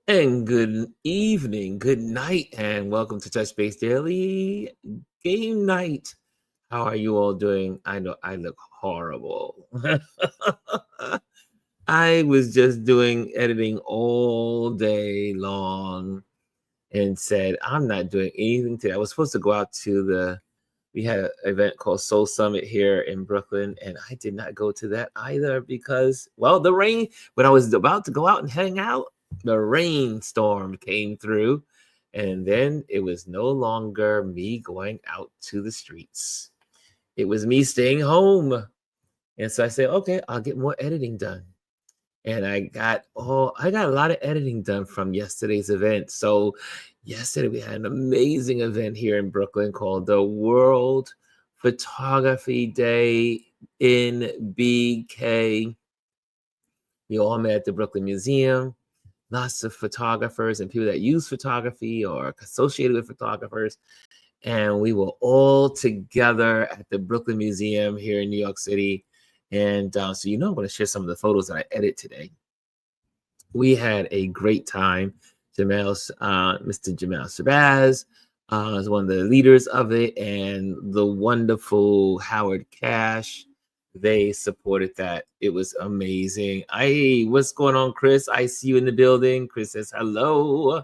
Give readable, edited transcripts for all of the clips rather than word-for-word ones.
And good evening, good night, and welcome to Touch Base Daily Game Night. How are you all doing? I know I look horrible. I was just doing editing all day long and said, I'm not doing anything today. I was supposed to go out to we had an event called Soul Summit here in Brooklyn, and I did not go to that either because, well, the rain, when I was about to go out and hang out, the rainstorm came through, and then it was no longer me going out to the streets. It was me staying home. And so I said, okay, I'll get more editing done. And I got a lot of editing done from yesterday's event. So yesterday we had an amazing event here in Brooklyn called the World Photography Day in BK. We all met at the Brooklyn Museum. Lots of photographers and people that use photography or associated with photographers. And we were all together at the Brooklyn Museum here in New York City. And so, I'm going to share some of the photos that I edited today. We had a great time. Mr. Jamal Shabazz is one of the leaders of it, and the wonderful Howard Cash. They supported that. It was amazing. What's going on, Chris? I see you in the building. Chris says hello.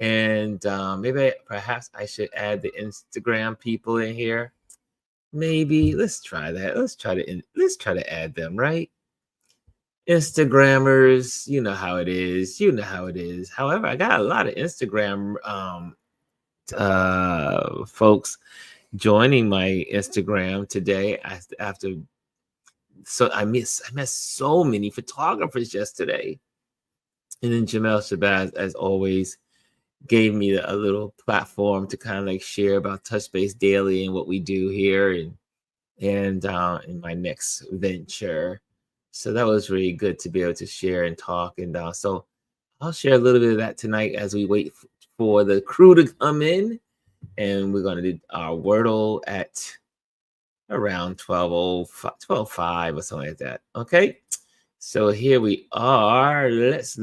And perhaps I should add the Instagram people in here. Maybe let's try that. Let's try to add them, right? Instagrammers, you know how it is. However, I got a lot of Instagram folks joining my Instagram today so I met so many photographers yesterday. And then Jamel Shabazz, as always, gave me a little platform to kind of like share about Touch Base Daily and what we do here and in my next venture. So that was really good to be able to share and talk. And so I'll share a little bit of that tonight as we wait for the crew to come in. And we're going to do our Wordle at around 12:05 or something like that. Okay. So here we are. Let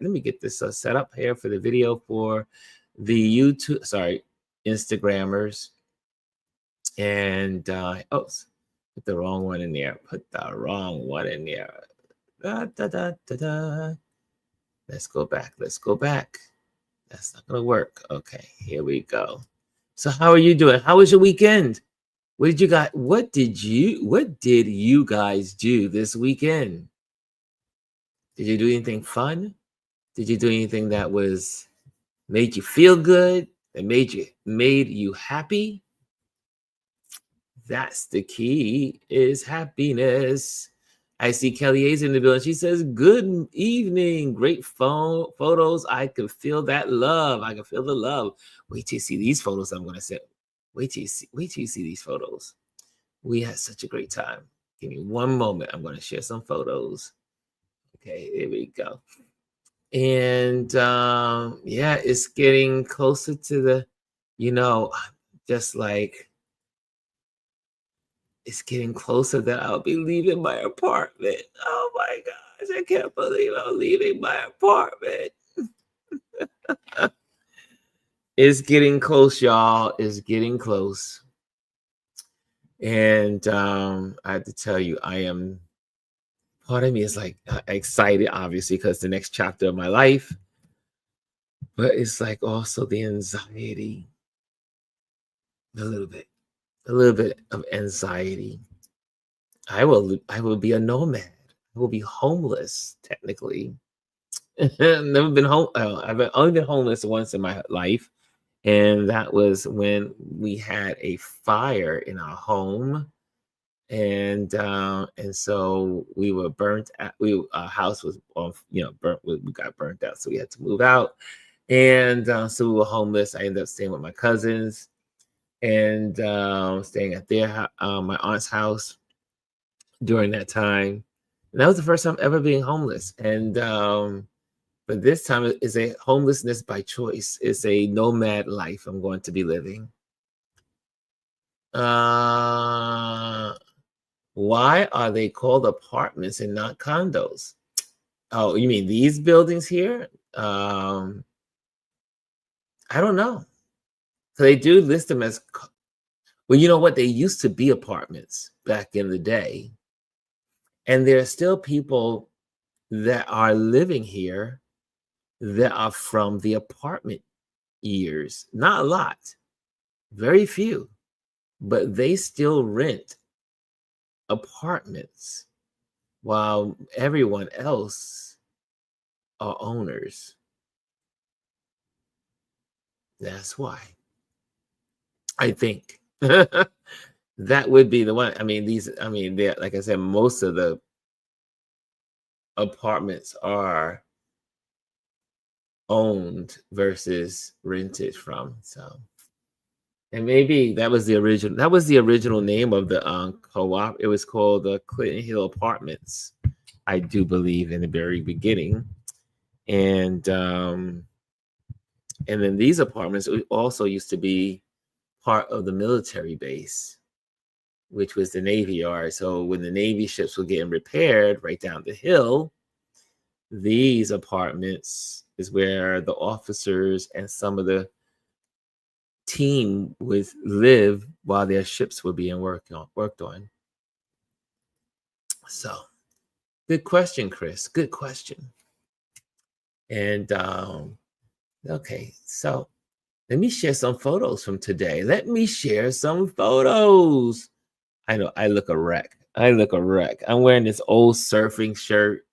me get this set up here for the video for the Instagrammers. And put the wrong one in there. Let's go back. That's not gonna work. Okay, here we go. So how are you doing? How was your weekend? What did you guys do this weekend? Did you do anything fun? Did you do anything that made you feel good? That made you happy? That's the key, is happiness. I see Kelly A's in the building. She says, good evening. Great photos. I can feel that love. I can feel the love. Wait till you see these photos I'm going to send. Wait till you see these photos. We had such a great time. Give me one moment. I'm going to share some photos. Okay, here we go. And it's getting closer to the, just like, it's getting closer that I'll be leaving my apartment. Oh my gosh, I can't believe I'm leaving my apartment. It's getting close, y'all. It's getting close. And I have to tell you, part of me is like excited, obviously, because the next chapter of my life. But it's like also the anxiety. A little bit of anxiety. I will be a nomad. I will be homeless, technically. Never been home. I've only been homeless once in my life, and that was when we had a fire in our home, and so we were burnt. Our house was burnt. We got burnt out, so we had to move out, and so we were homeless. I ended up staying with my cousins, and staying at my aunt's house during that time. And that was the first time ever being homeless. And but this time is a homelessness by choice. It's a nomad life I'm going to be living. Why are they called apartments and not condos? Oh, you mean these buildings here? I don't know. So they do list them as well, you know what? They used to be apartments back in the day. And there are still people that are living here that are from the apartment years. Not a lot, very few, but they still rent apartments while everyone else are owners. That's why I think that would be the one. I mean, like I said, most of the apartments are owned versus rented from. So, and maybe that was the original name of the co-op. It was called the Clinton Hill Apartments, I do believe, in the very beginning. And then these apartments also used to be part of the military base, which was the Navy Yard. So when the Navy ships were getting repaired right down the hill, these apartments is where the officers and some of the team would live while their ships were being worked on. So, good question, Chris. Good question. And okay, so let me share some photos from today. Let me share some photos. I know I look a wreck. I'm wearing this old surfing shirt,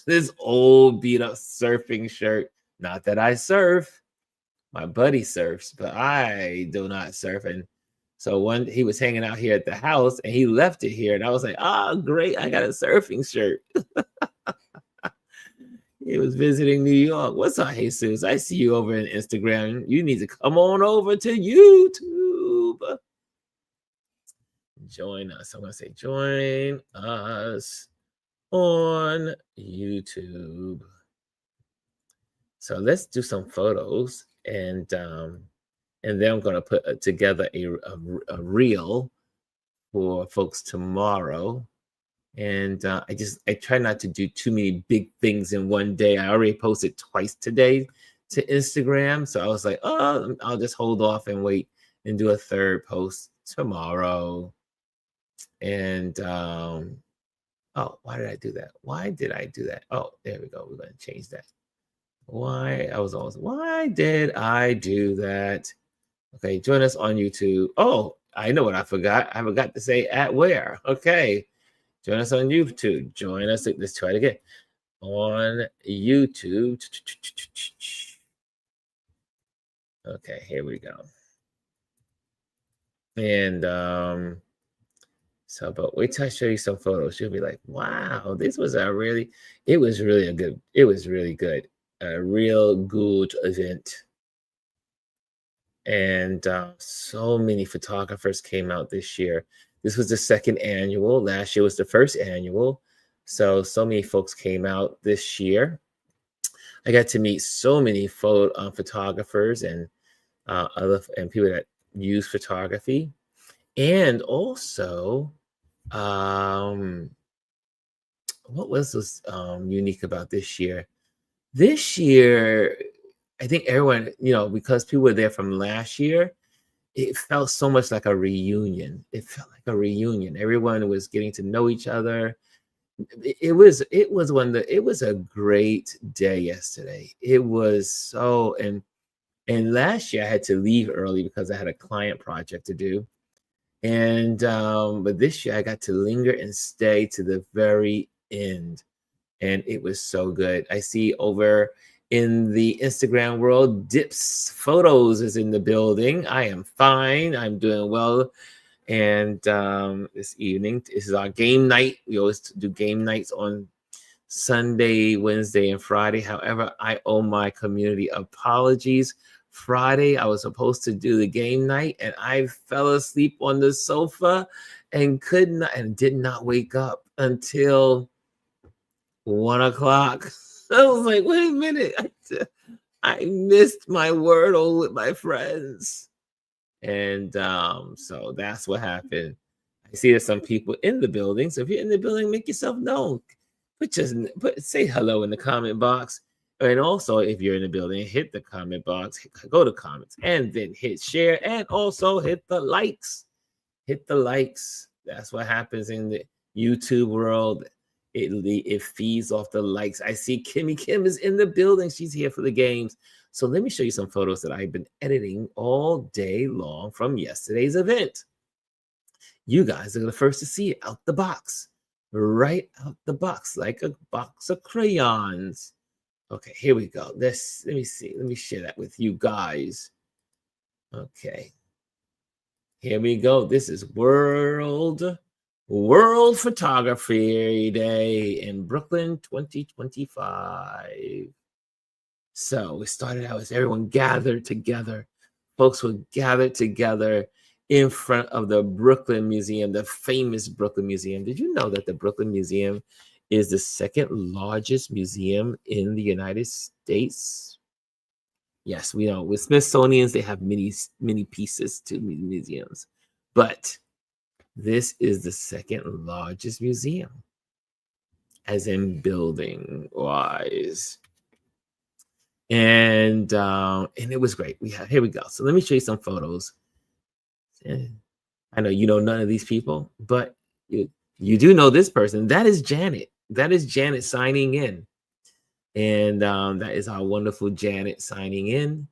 this old beat up surfing shirt. Not that I surf. My buddy surfs, but I do not surf. And so he was hanging out here at the house and he left it here. And I was like, great. I got a surfing shirt. He was visiting New York. What's up, Jesus? I see you over on Instagram. You need to come on over to YouTube. Join us. I'm going to say, join us on YouTube. So let's do some photos, and then I'm going to put together a reel for folks tomorrow. And I try not to do too many big things in one day. I already posted twice today to Instagram, so I was like, I'll just hold off and wait and do a third post tomorrow. And why did I do that? Oh, there we go. We're going to change that. Why did I do that? Okay, join us on YouTube. Oh, I know what I forgot. I forgot to say at where. Okay, join us on YouTube. Join us. Let's try it again. On YouTube. Okay, here we go. And but wait till I show you some photos. You'll be like, wow, it was really good. A real good event. And so many photographers came out this year. This was the second annual. Last year was the first annual. So many folks came out this year. I got to meet so many photographers and people that use photography. And also, what was this unique about this year? This year, I think everyone, because people were there from last year, it felt so much like a reunion. Everyone was getting to know each other. It was a great day yesterday. It was and last year I had to leave early because I had a client project to do. And but this year I got to linger and stay to the very end. And it was so good. I see over in the Instagram world, Dips Photos is in the building. I am fine. I'm doing well. And this evening, this is our game night. We always do game nights on Sunday, Wednesday, and Friday. However, I owe my community apologies. Friday, I was supposed to do the game night, and I fell asleep on the sofa and did not wake up until 1 o'clock. I was like, wait a minute. I missed my Wordle with my friends. And so that's what happened. I see there's some people in the building. So if you're in the building, make yourself known. Say hello in the comment box. And also, if you're in the building, hit the comment box, go to comments, and then hit share, and also hit the likes. Hit the likes. That's what happens in the YouTube world. It feeds off the likes. I see Kimmy Kim is in the building. She's here for the games. So let me show you some photos that I've been editing all day long from yesterday's event. You guys are the first to see it out the box, right out the box, like a box of crayons. Okay, here we go. Let me see. Let me share that with you guys. Okay. Here we go. This is World Photography Day in Brooklyn 2025. So we started out as everyone gathered together. Folks were gathered together in front of the Brooklyn Museum, the famous Brooklyn Museum. Did you know that the Brooklyn Museum is the second largest museum in the United States? Yes, we know with Smithsonian's, they have many pieces to museums, but this is the second largest museum, as in building wise. And it was great. Here we go. So let me show you some photos. And I know you know none of these people, but you do know this person. That is Janet. That is Janet signing in. And that is our wonderful Janet signing in.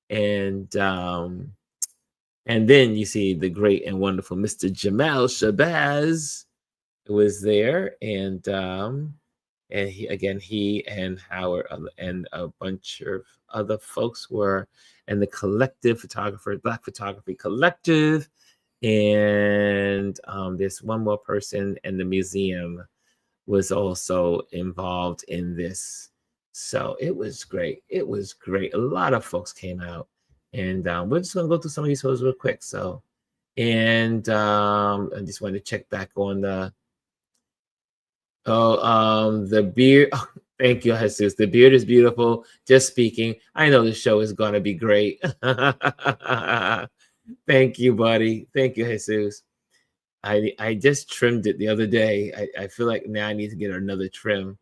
And then you see the great and wonderful Mr. Jamal Shabazz was there. And he and Howard and a bunch of other folks were, and the collective photographer, Black Photography Collective. And there's one more person, and the museum was also involved in this. So it was great. It was great. A lot of folks came out, and we're just gonna go through some of these photos real quick. So, and I just wanted to check back on the the beard. Oh, thank you, Jesus. The beard is beautiful. Just speaking. I know the show is gonna be great. Thank you, buddy. Thank you, Jesus. I just trimmed it the other day. I feel like now I need to get another trim.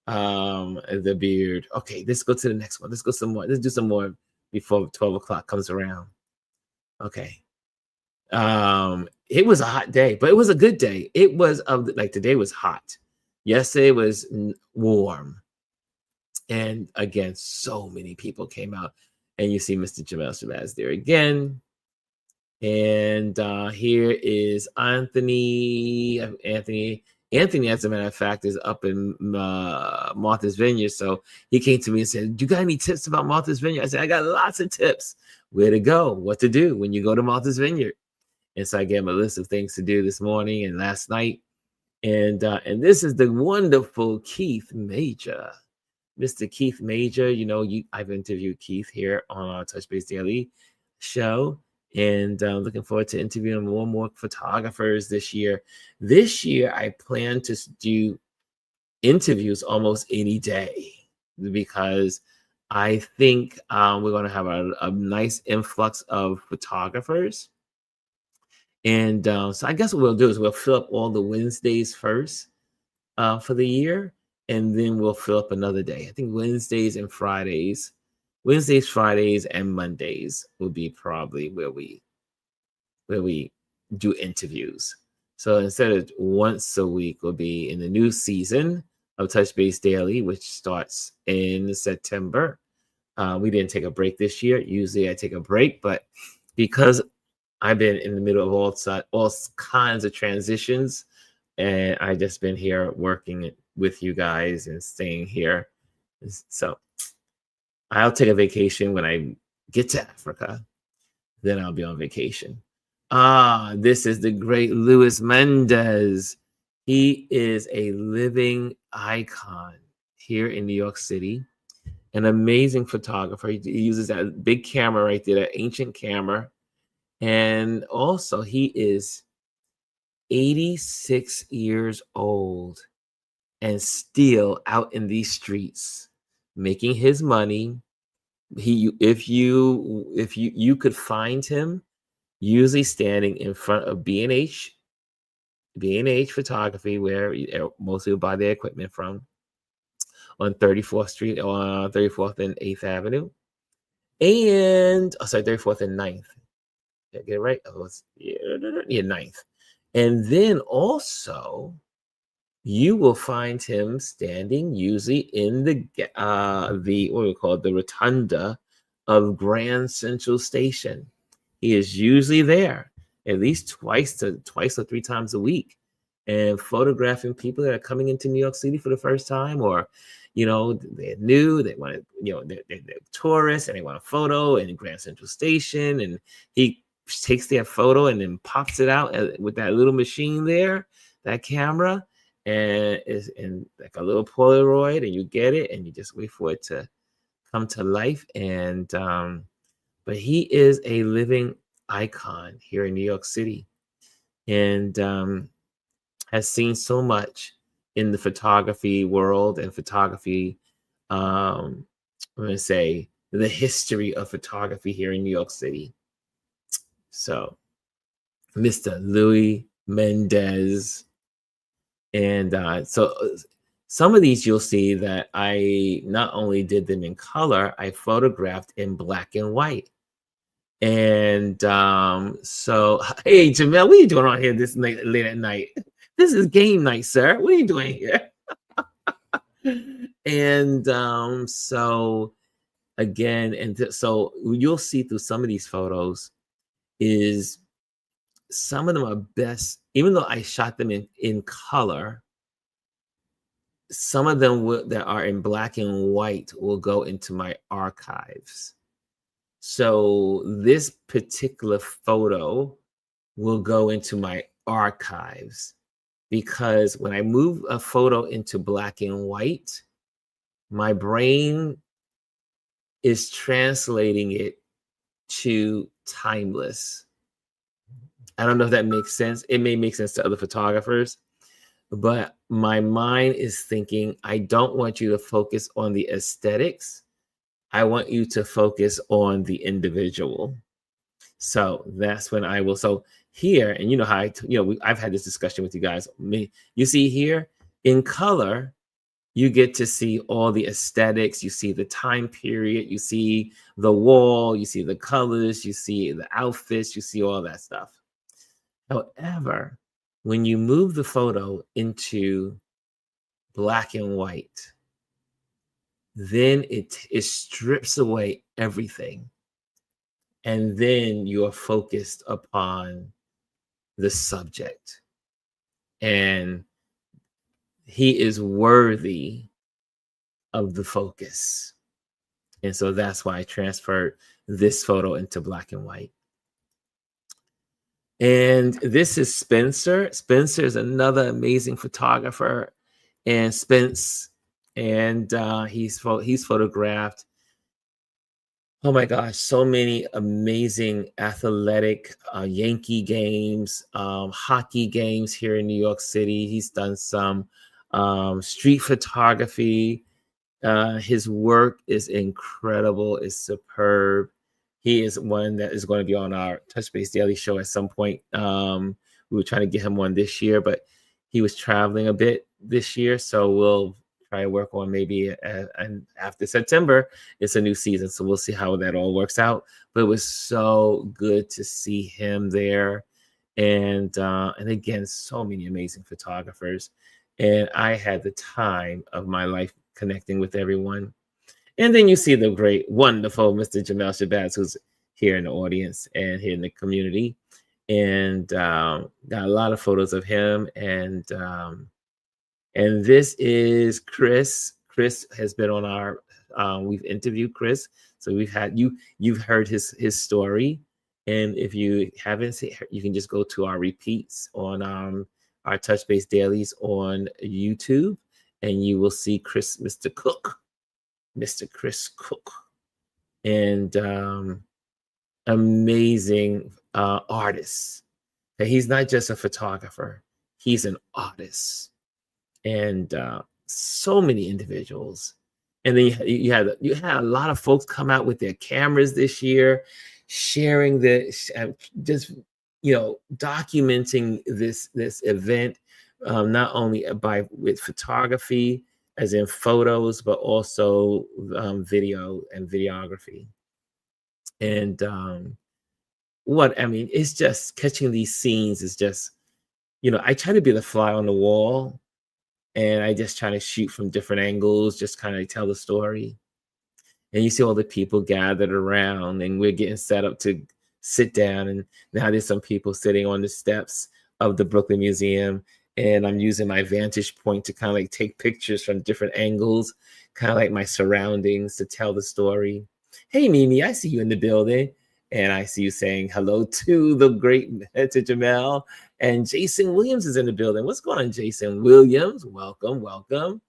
The beard. Okay, let's go to the next one. Let's go some more. Let's do some more before 12 o'clock comes around. Okay. It was a hot day, but it was a good day. It was like today was hot. Yesterday was warm. And again, so many people came out. And you see Mr. Jamal Shabazz there again. And here is Anthony. Anthony, as a matter of fact, is up in Martha's Vineyard. So he came to me and said, "Do you got any tips about Martha's Vineyard?" I said, "I got lots of tips. Where to go, what to do when you go to Martha's Vineyard." And so I gave him a list of things to do this morning and last night. And this is the wonderful Keith Major. Mr. Keith Major, I've interviewed Keith here on our Touch Base Daily show. And looking forward to interviewing more photographers this year. This year, I plan to do interviews almost any day because I think we're going to have a nice influx of photographers. And so I guess what we'll do is we'll fill up all the Wednesdays first for the year, and then we'll fill up another day. I think Wednesdays, Fridays, and Mondays will be probably where we do interviews. So instead of once a week, will be in the new season of Touch Base Daily, which starts in September. We didn't take a break this year. Usually I take a break, but because I've been in the middle of all kinds of transitions, and I just been here working with you guys and staying here. So I'll take a vacation when I get to Africa. Then I'll be on vacation. This is the great Luis Mendez. He is a living icon here in New York City. An amazing photographer. He uses that big camera right there, that ancient camera. And also he is 86 years old and still out in these streets making his money. If you could find him usually standing in front of B&H Photography, where mostly will buy their equipment from, on 34th Street, 34th and 8th Avenue. And, oh, sorry, 34th and 9th. Did I get it right? Oh, yeah, 9th. And then also, you will find him standing usually in the what we call the rotunda of Grand Central Station. He is usually there at least twice or three times a week, and photographing people that are coming into New York City for the first time, or they're new, they want to, they're tourists and they want a photo in Grand Central Station, and he takes their photo and then pops it out with that little machine there, that camera, and is in like a little Polaroid, and you get it and you just wait for it to come to life. And but he is a living icon here in New York City, and has seen so much in the photography world and photography. I'm going to say the history of photography here in New York City. So, Mr. Louis Mendez. And so some of these you'll see that I not only did them in color, I photographed in black and white. And so, hey, Jamel, what are you doing on here this late at night? This is game night, sir. What are you doing here? And so again, and so you'll see through some of these photos is some of them are best, even though I shot them in color, some of them that are in black and white will go into my archives. So this particular photo will go into my archives, because when I move a photo into black and white, my brain is translating it to timeless. I don't know if that makes sense. It may make sense to other photographers, but my mind is thinking, I don't want you to focus on the aesthetics. I want you to focus on the individual. So that's when I will. So here, and you know how I've had this discussion with you guys. You see here in color, you get to see all the aesthetics. You see the time period. You see the wall. You see the colors. You see the outfits. You see all that stuff. However, when you move the photo into black and white, then it strips away everything. And then you are focused upon the subject. And he is worthy of the focus. And so that's why I transferred this photo into black and white. And this is Spencer. Spencer is another amazing photographer, and Spence, and he's photographed, oh my gosh, so many amazing athletic Yankee games, hockey games here in New York City. He's done some street photography. His work is incredible, is superb. He is one that is going to be on our Touch Base Daily show at some point. We were trying to get him on this year, but he was traveling a bit this year. So we'll try to work on maybe, and after September, it's a new season. So we'll see how that all works out. But it was so good to see him there. And again, so many amazing photographers. And I had the time of my life connecting with everyone. And then you see the great, wonderful Mr. Jamel Shabazz, who's here in the audience and here in the community. And got a lot of photos of him. And this is Chris. Chris has been on our, we've interviewed Chris. So we've had, you've heard his story. And if you haven't seen, you can just go to our repeats on our Touch Base Dailies on YouTube, and you will see Chris, Mr. Chris Cook, and amazing artist. And he's not just a photographer, he's an artist. And so many individuals. And then you had a lot of folks come out with their cameras this year, sharing this, just documenting this event, not only with photography, as in photos, but also video and videography. And what I mean, it's just catching these scenes is just, I try to be the fly on the wall, and I just try to shoot from different angles, just kind of tell the story. And you see all the people gathered around, and we're getting set up to sit down. And now there's some people sitting on the steps of the Brooklyn Museum, and I'm using my vantage point to kind of like take pictures from different angles, kind of like my surroundings to tell the story. Hey, Mimi, I see you in the building. And I see you saying hello to the great to Jamel. And Jason Williams is in the building. What's going on, Jason Williams? Welcome, welcome.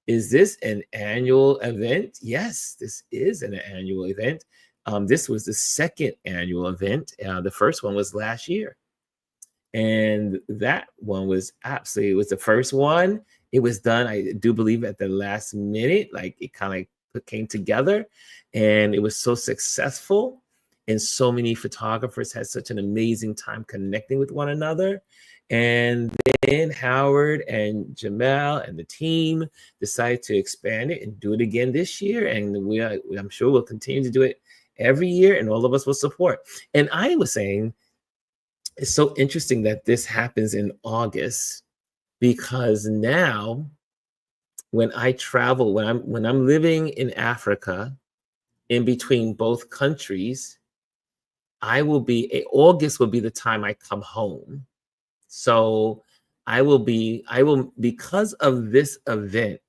Is this an annual event? Yes, this is an annual event. This was the second annual event. The first one was last year. And that one was absolutely, it was the first one. It was done, I do believe, at the last minute. Like it kind of came together, and it was so successful. And so many photographers had such an amazing time connecting with one another. And then Howard and Jamel and the team decided to expand it and do it again this year. And I'm sure we'll continue to do it every year, and all of us will support. And I was saying, it's so interesting that this happens in August, because now when I travel, when I'm living in Africa, in between both countries, August will be the time I come home. So I will, because of this event,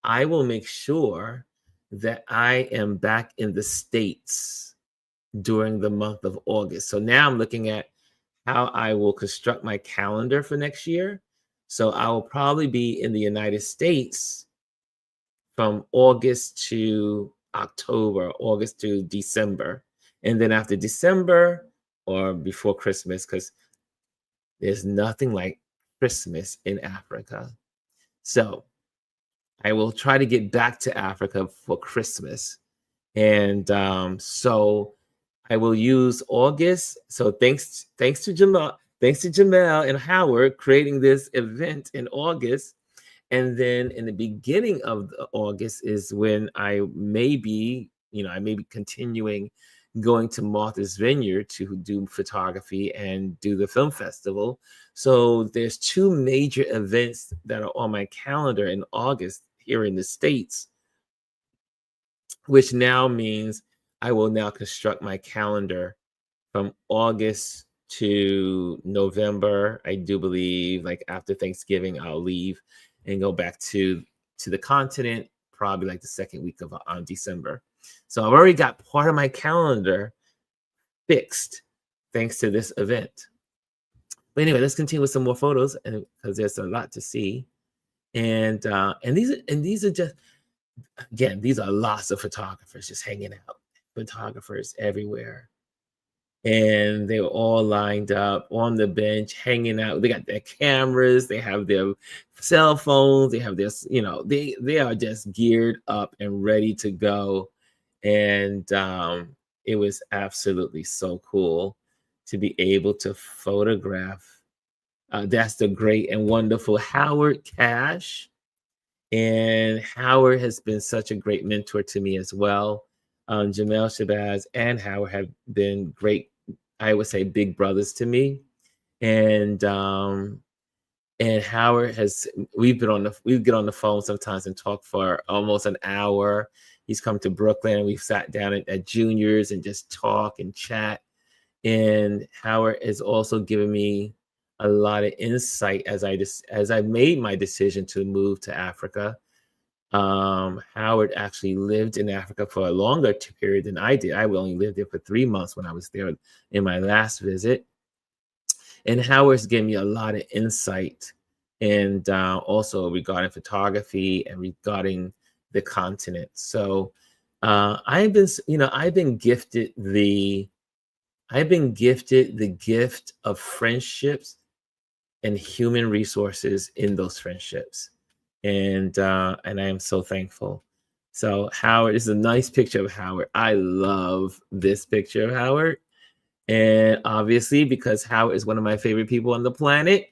I will make sure that I am back in the States during the month of August. So now I'm looking at how I will construct my calendar for next year. So I will probably be in the United States from August to October, August to December. And then after December, or before Christmas, because there's nothing like Christmas in Africa. So I will try to get back to Africa for Christmas. And so I will use August. So thanks to Jamel and Howard creating this event in August. And then in the beginning of August is when I may be continuing going to Martha's Vineyard to do photography and do the film festival. So there's two major events that are on my calendar in August here in the States, which now means I will now construct my calendar from August to November. I do believe, like after Thanksgiving, I'll leave and go back to the continent, probably like the second week of December. So I've already got part of my calendar fixed thanks to this event. But anyway, let's continue with some more photos, and because there's a lot to see. And these are just, again, these are lots of photographers just hanging out, photographers everywhere. And they were all lined up on the bench, hanging out. They got their cameras, they have their cell phones, they have their, they are just geared up and ready to go. And it was absolutely so cool to be able to photograph. That's the great and wonderful Howard Cash. And Howard has been such a great mentor to me as well. Jamel Shabazz and Howard have been great, I would say, big brothers to me. And Howard we get on the phone sometimes and talk for almost an hour. He's come to Brooklyn, and we've sat down at Junior's and just talk and chat. And Howard has also given me a lot of insight as I made my decision to move to Africa. Howard actually lived in Africa for a longer period than I did. I only lived there for 3 months when I was there in my last visit. And Howard's given me a lot of insight, and also regarding photography and regarding the continent. So I've been gifted the gift of friendships and human resources in those friendships. And I am so thankful. So Howard, this is a nice picture of Howard. I love this picture of Howard. And obviously, because Howard is one of my favorite people on the planet,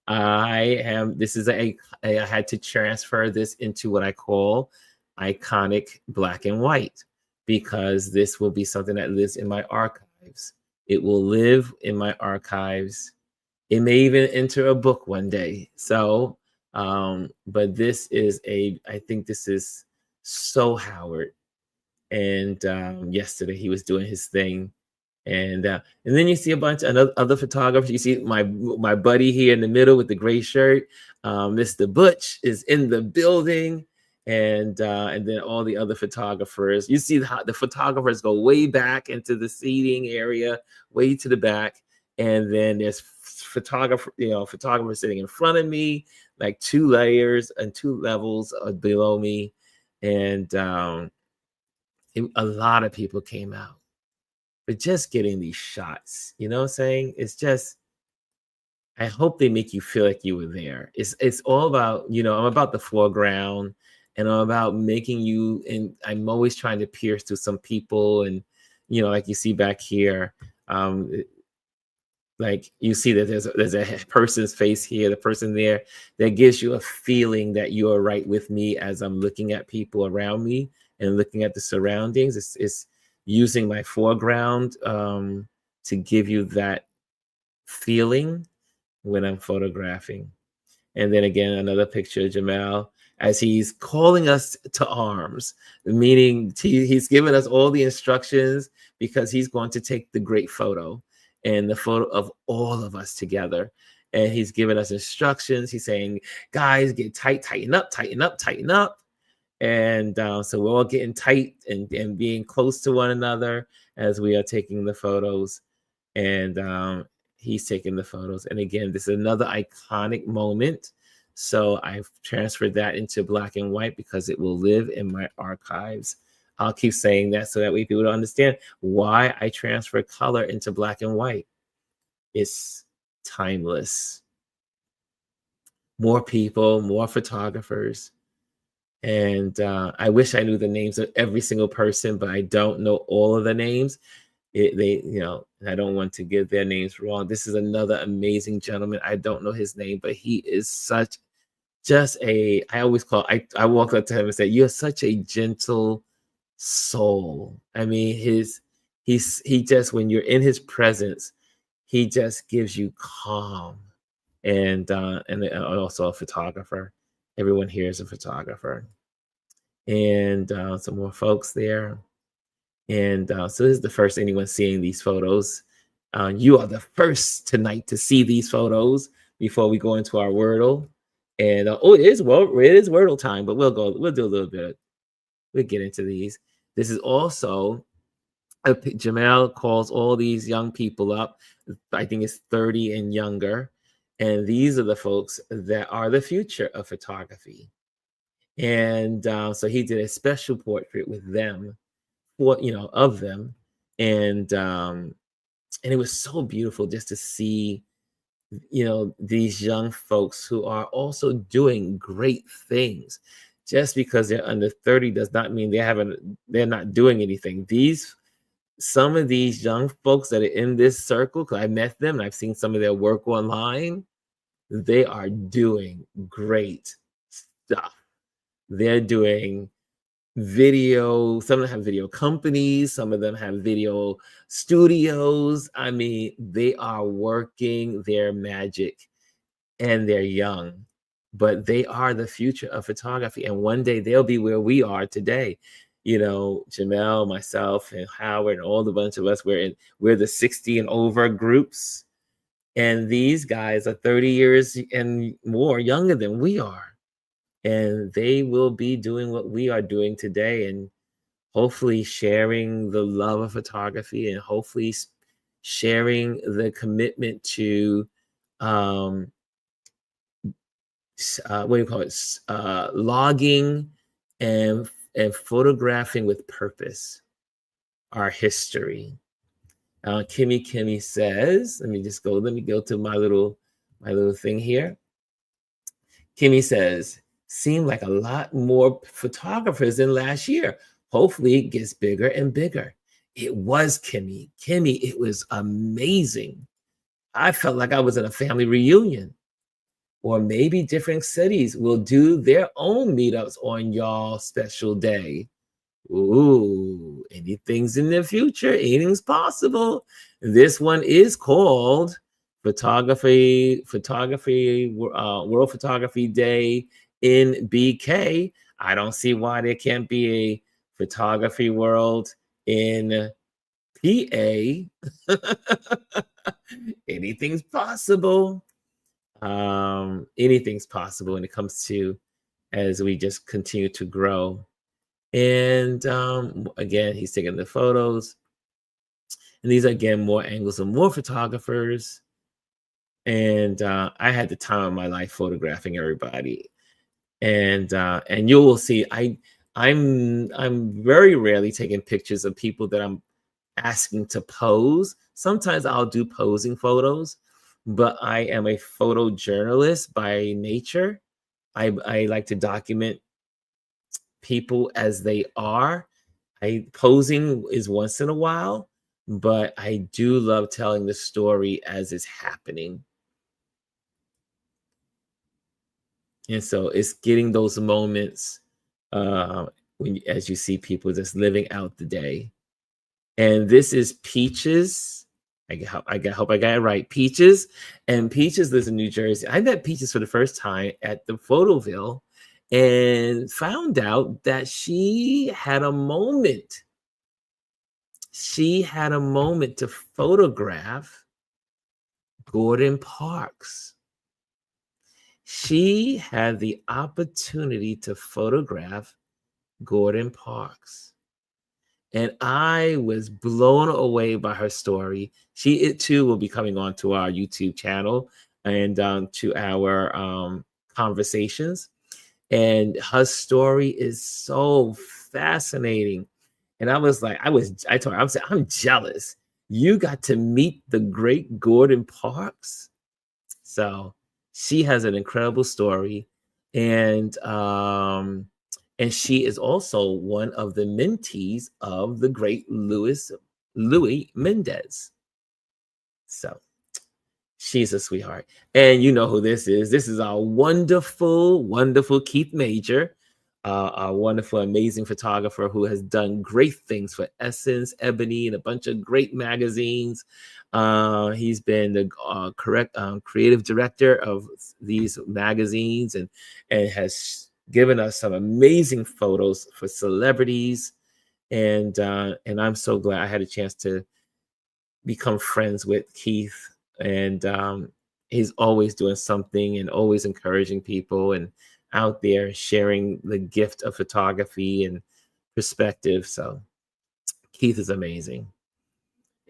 This is I had to transfer this into what I call iconic black and white, because this will be something that lives in my archives. It will live in my archives. It may even enter a book one day. So, but this is I think this is so Howard. And yesterday he was doing his thing, and then you see a bunch of other photographers. You see my buddy here in the middle with the gray shirt. Mr. Butch is in the building, and then all the other photographers. You see how the photographers go way back into the seating area, way to the back, and then there's photographers sitting in front of me, like 2 layers and 2 levels below me, and a lot of people came out. But just getting these shots, you know what I'm saying? It's just, I hope they make you feel like you were there. It's all about, I'm about the foreground, and I'm about making you, and I'm always trying to pierce through some people, and like you see back here, like you see that there's a person's face here, the person there, that gives you a feeling that you are right with me as I'm looking at people around me and looking at the surroundings. It's using my foreground to give you that feeling when I'm photographing. And then again, another picture of Jamal as he's calling us to arms, meaning he's giving us all the instructions, because he's going to take the great photo, and the photo of all of us together. And he's giving us instructions. He's saying, guys, get tight, tighten up, tighten up, tighten up. And so we're all getting tight and being close to one another as we are taking the photos. And he's taking the photos. And again, this is another iconic moment. So I've transferred that into black and white because it will live in my archives. I'll keep saying that so that way people don't understand why I transfer color into black and white. It's timeless. More people, more photographers. And I wish I knew the names of every single person, but I don't know all of the names. I don't want to give their names wrong. This is another amazing gentleman. I don't know his name, but he is I I walked up to him and said, "You're such a gentle soul." I mean, he just, when you're in his presence, he just gives you calm. And also a photographer. Everyone here is a photographer. And some more folks there. And so this is the first anyone seeing these photos. You are the first tonight to see these photos before we go into our Wordle. And it is Wordle time, but we'll do a little bit. We'll get into these. This is also Jamal calls all these young people up. I think it's 30 and younger. And these are the folks that are the future of photography. And so he did a special portrait with them, of them. And it was so beautiful just to see, these young folks who are also doing great things. Just because they're under 30 does not mean they're not doing anything. Some of these young folks that are in this circle, because I met them and I've seen some of their work online, they are doing great stuff. They're doing video. Some of them have video companies. Some of them have video studios. I mean, they are working their magic, and they're young, but they are the future of photography. And one day they'll be where we are today. Jamel, myself, and Howard, and all the bunch of us, we're the 60 and over groups. And these guys are 30 years and more younger than we are. And they will be doing what we are doing today, and hopefully sharing the love of photography, and hopefully sharing the commitment to logging and photographing with purpose our history. Kimmy says, let me go to my little thing here. Kimmy says, seemed like a lot more photographers than last year. Hopefully it gets bigger and bigger. It was, Kimmy. It was amazing. I felt like I was at a family reunion. or maybe different cities will do their own meetups on y'all special day. Ooh, anything's in the future, anything's possible. This one is called World Photography Day in BK. I don't see why there can't be a photography world in PA. Anything's possible. Anything's possible when it comes to as we just continue to grow. And again, he's taking the photos. And these are, again, more angles of more photographers. And I had the time of my life photographing everybody. And you will see, I'm very rarely taking pictures of people that I'm asking to pose. Sometimes I'll do posing photos, but I am a photojournalist by nature. I like to document people as they are. Posing is once in a while, but I do love telling the story as it's happening. And so it's getting those moments as you see people just living out the day. And this is Peaches. I hope I got it right. Peaches. And Peaches lives in New Jersey. I met Peaches for the first time at the Photoville and found out that she had a moment. She had a moment to photograph Gordon Parks. She had the opportunity to photograph Gordon Parks. And I was blown away by her story. It too will be coming on to our YouTube channel and to our conversations. And her story is so fascinating. And I was like, I told her, I'm jealous. You got to meet the great Gordon Parks. So she has an incredible story. And she is also one of the mentees of the great Louis Mendez. So she's a sweetheart. And you know who this is. This is our wonderful, wonderful Keith Major, a wonderful, amazing photographer who has done great things for Essence, Ebony, and a bunch of great magazines. He's been the creative director of these magazines and has given us some amazing photos for celebrities. And I'm so glad I had a chance to become friends with Keith. And he's always doing something and always encouraging people and out there sharing the gift of photography and perspective. So Keith is amazing.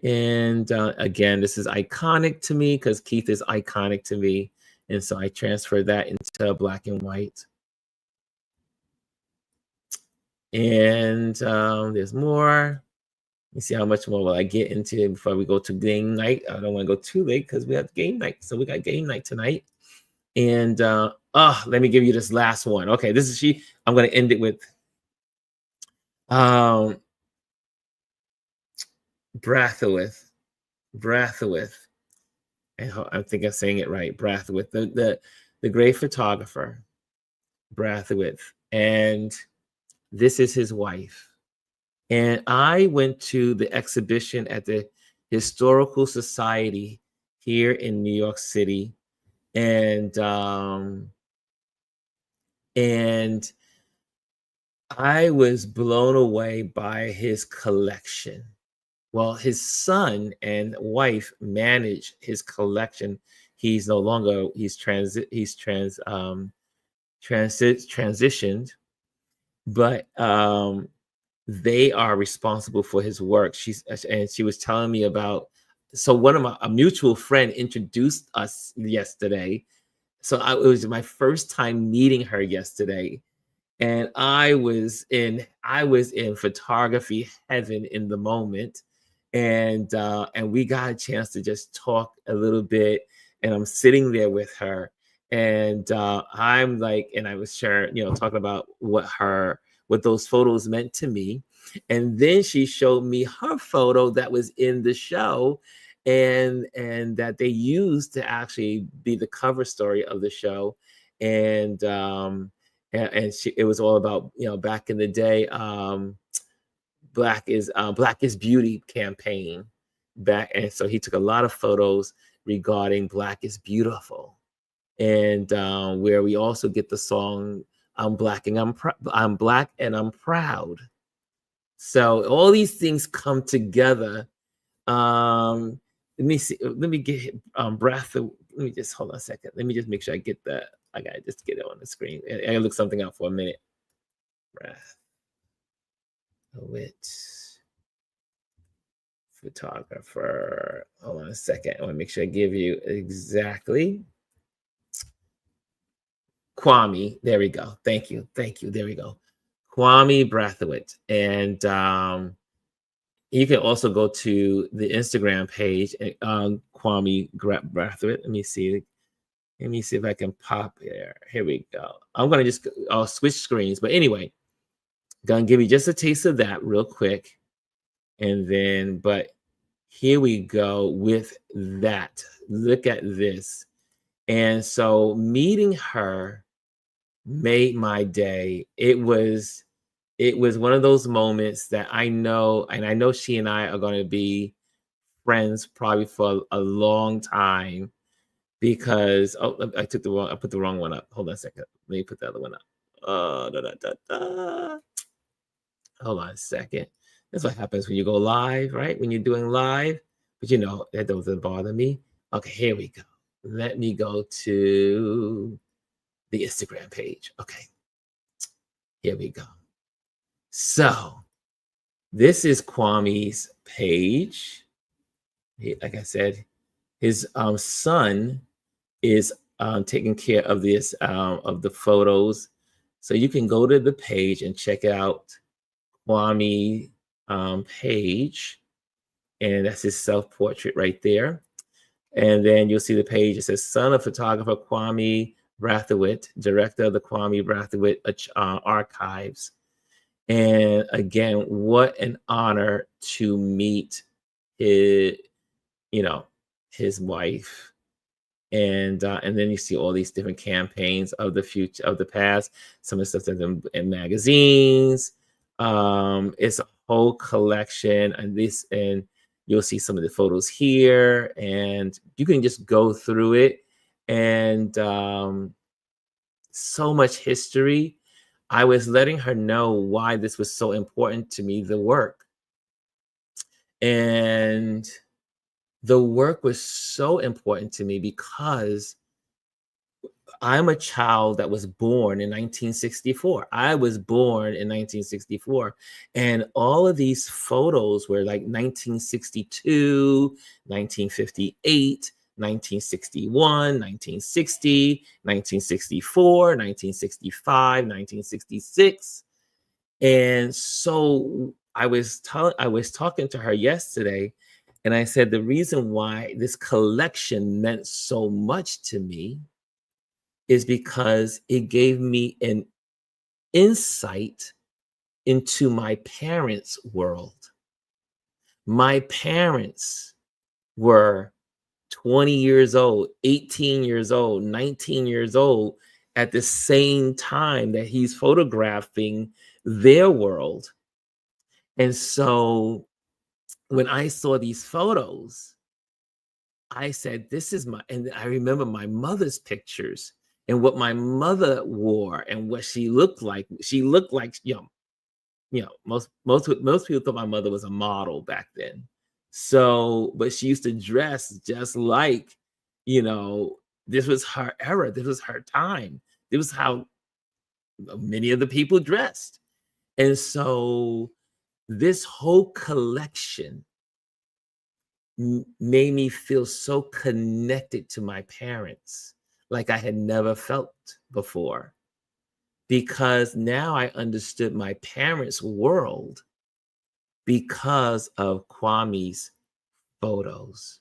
And again, this is iconic to me because Keith is iconic to me. And so I transferred that into black and white. And there's more. Let me see how much more will I get into before we go to game night. I don't want to go too late because we have game night. So we got game night tonight. And let me give you this last one. Okay, this is I'm going to end it with Brathwaite. I think I'm saying it right. Brathwaite, the great photographer, Brathwaite. And this is his wife. And I went to the exhibition at the Historical Society here in New York City. And I was blown away by his collection. Well, his son and wife manage his collection. He's no longer, transitioned, but they are responsible for his work. She was telling me about, so a mutual friend introduced us yesterday. So it was my first time meeting her yesterday. And I was in photography heaven in the moment. And we got a chance to just talk a little bit. And I'm sitting there with her. And I'm like, and I was talking about what those photos meant to me. And then she showed me her photo that was in the show. and that they used to actually be the cover story of the show. And it was all about, back in the day, Black is Beauty campaign back. And so he took a lot of photos regarding Black is Beautiful. And where we also get the song I'm Black and I'm Black and I'm Proud. So all these things come together. Let me see. Let me get breath. Let me just hold on a second. Let me just make sure I get that. I gotta just get it on the screen. I gotta look something up for a minute. Breath. Wit. Photographer. Hold on a second. I want to make sure I give you exactly. Kwame. There we go. Thank you. Thank you. There we go. Kwame Brathwaite. And you can also go to the Instagram page, Kwame Brathwaite. Let me see. Let me see if I can pop here. Here we go. I'll switch screens. But anyway, gonna give you just a taste of that real quick. And then, but here we go with that. Look at this. And so meeting her made my day. It was one of those moments that I know, and I know she and I are going to be friends probably for a long time, because I put the wrong one up. Hold on a second. Let me put the other one up. Hold on a second. That's what happens when you go live, right? When you're doing live, but that doesn't bother me. Okay, here we go. Let me go to the Instagram page. Okay, here we go. So this is Kwame's page. Like I said, his son is taking care of this, of the photos. So you can go to the page and check out Kwame page, and that's his self-portrait right there. And then you'll see the page. It says, son of photographer Kwame Brathwaite, director of the Kwame Brathwaite archives. And again, what an honor to meet his wife. And then you see all these different campaigns of the future, of the past, some of the stuff that's in magazines. It's a whole collection, and you'll see some of the photos here, and you can just go through it. And so much history. I was letting her know why this was so important to me, the work. And the work was so important to me because I'm a child that was born in 1964. I was born in 1964. And all of these photos were like 1962, 1958, 1961, 1960, 1964, 1965, 1966. And so I was talking to her yesterday, and I said, the reason why this collection meant so much to me is because it gave me an insight into my parents' world. My parents were 20 years old, 18 years old, 19 years old at the same time that he's photographing their world. And so when I saw these photos, I said, this is and I remember my mother's pictures and what my mother wore and what she looked like. She looked like, most people thought my mother was a model back then. So, but she used to dress just like, this was her era. This was her time. This was how many of the people dressed. And so this whole collection made me feel so connected to my parents like I had never felt before, because now I understood my parents' world because of Kwame's photos.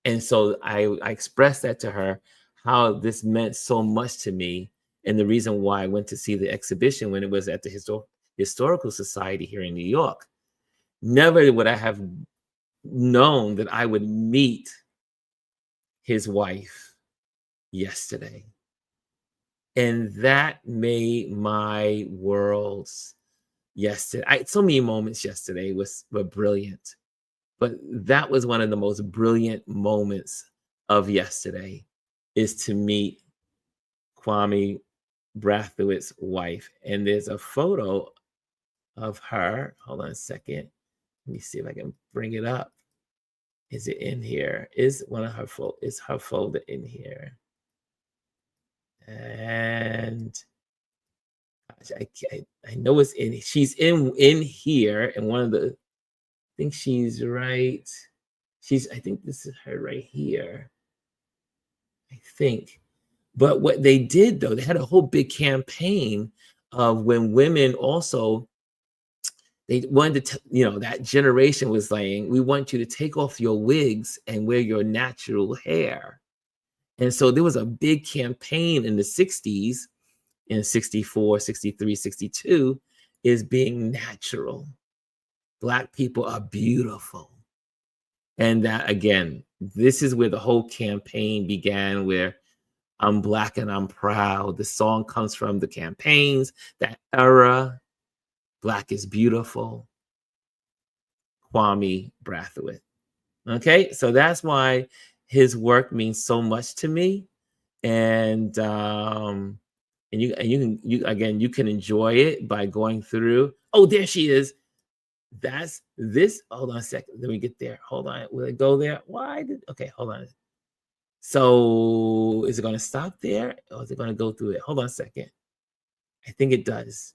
And so I expressed that to her, how this meant so much to me, and the reason why I went to see the exhibition when it was at the Historical Society here in New York. Never would I have known that I would meet his wife yesterday. And that made my world yesterday. So many moments yesterday were brilliant, but that was one of the most brilliant moments of yesterday, is to meet Kwame Brathwaite's wife. And there's a photo of her. Hold on a second. Let me see if I can bring it up. Is it in here? Is one of her is her folder in here? And I know it's in. She's in here, and one of the. I think she's right. I think this is her right here. I think. But what they did, though, they had a whole big campaign of when women also, they wanted to, that generation was saying, we want you to take off your wigs and wear your natural hair. And so there was a big campaign in the 60s, in 64, 63, 62, is being natural. Black people are beautiful. And that, again, this is where the whole campaign began, where I'm Black and I'm proud. The song comes from the campaigns, that era. Black is beautiful. Kwame Brathwaite. Okay, so that's why his work means so much to me. And you can enjoy it by going through. Oh, there she is. That's this. Hold on a second. Let me get there. Hold on. Will it go there? Okay, hold on. So is it going to stop there, or is it going to go through it? Hold on a second. I think it does.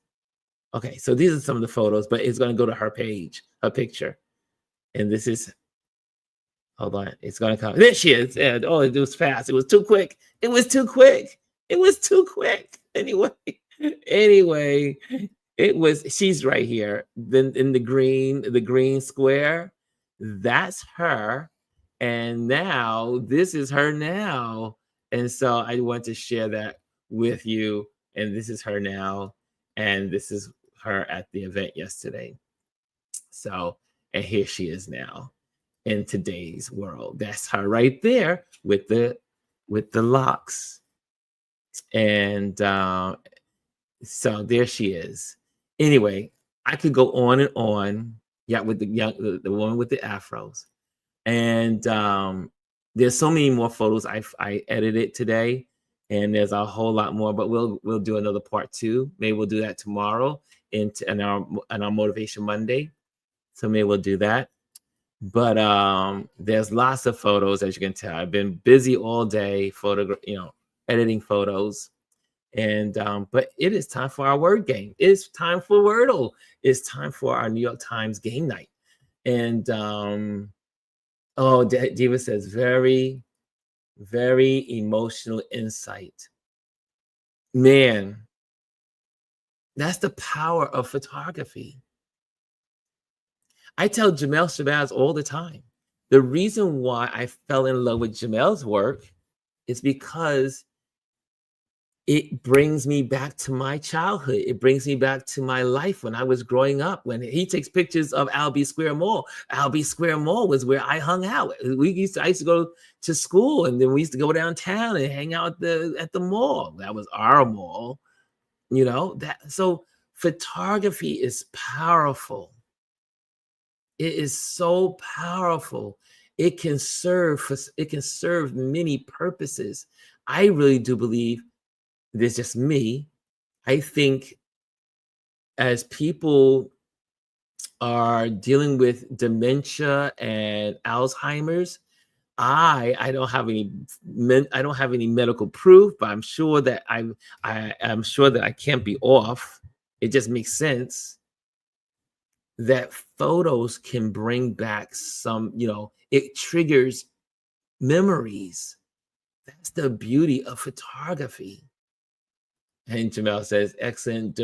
Okay, so these are some of the photos, but it's going to go to her page, her picture. And this is, hold on, it's going to come. There she is. And, oh, it was fast. It was too quick. It was too quick. It was too quick. Anyway, she's right here. Then in the green square, that's her. And now this is her now. And so I want to share that with you. And this is her now. And this is her at the event yesterday. So, and here she is now in today's world. That's her right there with the locks. And so there she is. Anyway, I could go on and on. Yeah, with the woman with the afros. And there's so many more photos I edited today, and there's a whole lot more. But we'll do another part 2. Maybe we'll do that tomorrow in our Motivation Monday. So maybe we'll do that. But there's lots of photos, as you can tell. I've been busy all day, editing photos. And but it is time for our word game. It's time for Wordle. It's time for our New York Times game night. And Diva says, very, very emotional insight. Man, that's the power of photography. I tell Jamel Shabazz all the time, the reason why I fell in love with Jamel's work is because it brings me back to my childhood. It brings me back to my life when I was growing up. When he takes pictures of Albee Square Mall, Albee Square Mall was where I hung out. I used to go to school, and then we used to go downtown and hang out at the mall. That was our mall, So photography is powerful. It is so powerful. It can serve many purposes. I really do believe. There's just me. I think as people are dealing with dementia and Alzheimer's, I don't have any medical proof, but I'm sure that I'm sure that I can't be off. It just makes sense that photos can bring back some, it triggers memories. That's the beauty of photography. And Jamel says, excellent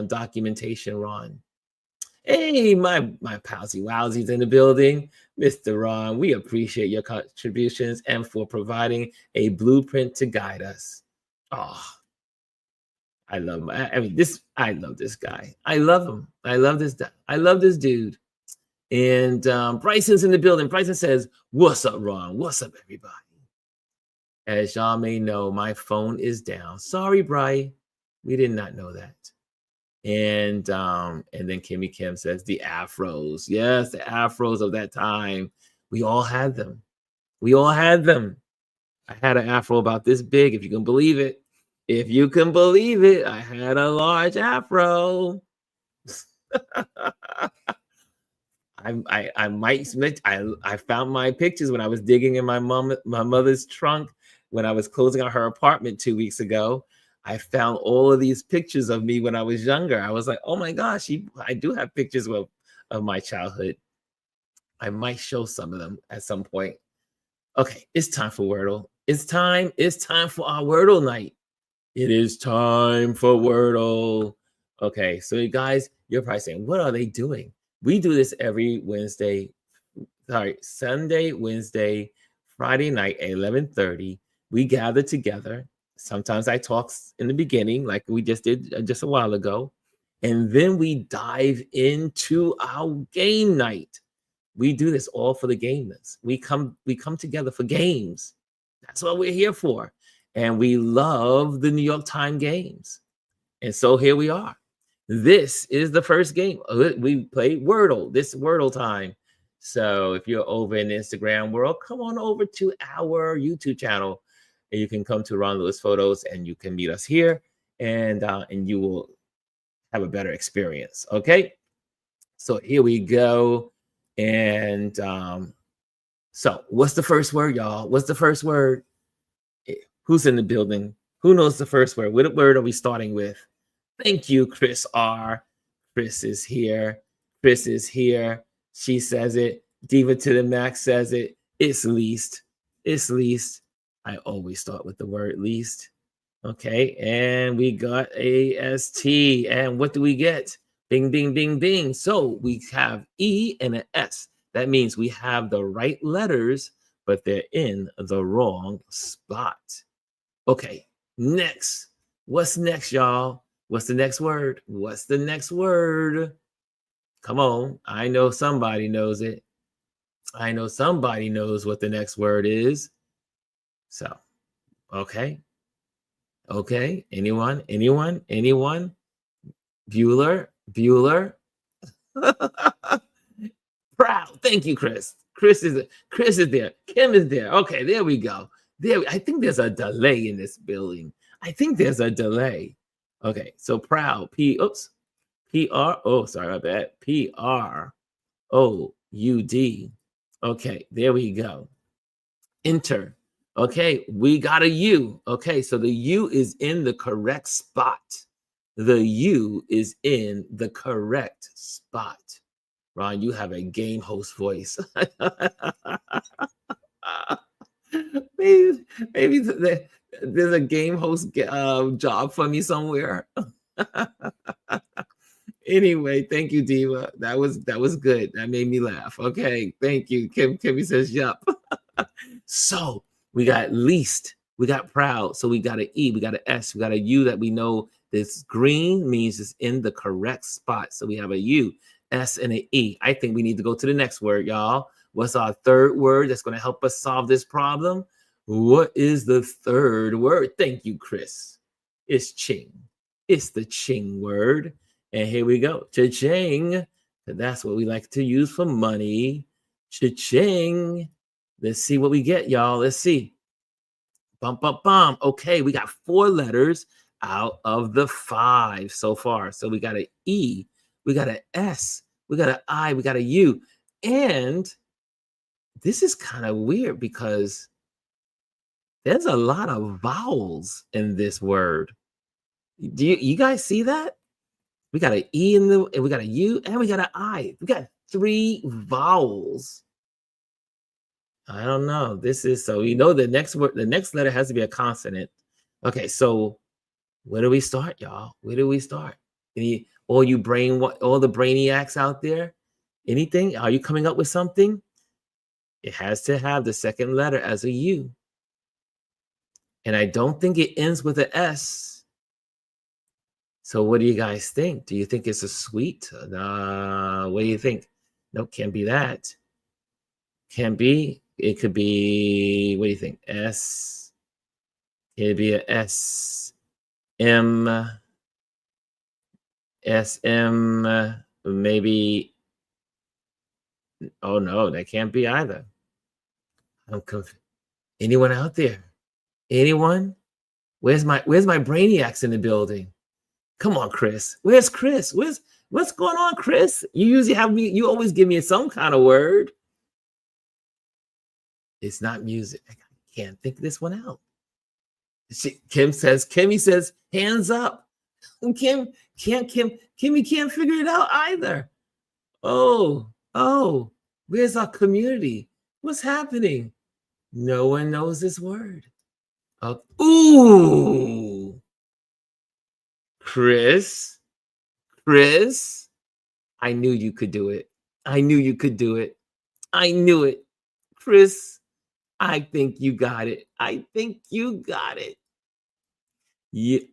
documentation, Ron. Hey, my palsy wowsies in the building. Mr. Ron, we appreciate your contributions and for providing a blueprint to guide us. Oh, I love this guy. I love him. I love this dude. And Bryson's in the building. Bryson says, "What's up, Ron? What's up, everybody?" As y'all may know, my phone is down. Sorry, Bry. We did not know that. And then Kimmy Kim says the afros. Yes, the afros of that time. We all had them. We all had them. I had an afro about this big, if you can believe it. If you can believe it, I had a large afro. I might admit I found my pictures when I was digging in my mother's trunk when I was closing out her apartment 2 weeks ago. I found all of these pictures of me when I was younger. I was like, oh my gosh, I do have pictures of my childhood. I might show some of them at some point. Okay, it's time for Wordle. It's time for our Wordle night. It is time for Wordle. Okay, so you guys, you're probably saying, what are they doing? We do this every Sunday, Wednesday, Friday night at 11:30. We gather together. Sometimes I talk in the beginning, like we just did just a while ago. And then we dive into our game night. We do this all for the gamers. We come together for games. That's what we're here for. And we love the New York Times games. And so here we are. This is the first game. We play Wordle. This Wordle time. So if you're over in the Instagram world, come on over to our YouTube channel. And you can come to Ron Lewis Photos and you can meet us here. And you will have a better experience. Okay. So here we go. And so what's the first word, y'all? What's the first word? Who's in the building? Who knows the first word? What word are we starting with? Thank you, Chris R. Chris is here. Chris is here. She says it. Diva to the max says it. It's least. It's least. I always start with the word least. Okay, and we got AST. And what do we get? Bing, bing, bing, bing. So we have E and an S. That means we have the right letters, but they're in the wrong spot. Okay, next. What's next, y'all? What's the next word? What's the next word? Come on. I know somebody knows it. I know somebody knows what the next word is. So, okay. Okay. Anyone? Bueller? Proud. Thank you, Chris. Chris is there. Kim is there. Okay, there we go. I think there's a delay in this building. I think there's a delay. Okay, so proud. PR. Oh, sorry about that. PROUD. Okay, there we go. Enter. Okay, we got a U. Okay, so the U is in the correct spot. The U is in the correct spot. Ron, you have a game host voice. maybe there's a game host job for me somewhere. Anyway, thank you, Diva. That was good. That made me laugh. Okay, thank you. Kimmy says, yup. So we got least, we got proud. So we got an E, we got an S, we got a U that we know this green means it's in the correct spot. So we have a U, S, and an E. I think we need to go to the next word, y'all. What's our third word that's going to help us solve this problem? What is the third word? Thank you, Chris. It's ching. It's the ching word. And here we go. Cha-ching. That's what we like to use for money. Cha-ching. Let's see what we get, y'all. Let's see. Bum, bum, bum. Okay, we got 4 letters out of the 5 so far. So we got an E, we got an S, we got an I, we got a U. And this is kind of weird because there's a lot of vowels in this word. Do you guys see that? We got an E and we got a U and we got an I. We got 3 vowels. I don't know. This is so you know the next word, the next letter has to be a consonant. Okay, so where do we start, y'all? Where do we start? All the brainiacs out there? Anything? Are you coming up with something? It has to have the second letter as a U. And I don't think it ends with an S. So what do you guys think? Do you think it's a sweet? What do you think? Nope, can't be that. Can't be. It could be, what do you think? S. It'd be a S. M. SM. Maybe. Oh no, that can't be either. I'm confused. Anyone out there? Anyone? Where's my brainiacs in the building? Come on, Chris. Where's Chris? What's going on, Chris? You usually have me, you always give me some kind of word. It's not music. I can't think this one out. Kimmy says, hands up. Kimmy can't figure it out either. Oh, where's our community? What's happening? No one knows this word. Oh, ooh. Chris, I knew you could do it. I knew it. Chris, I think you got it.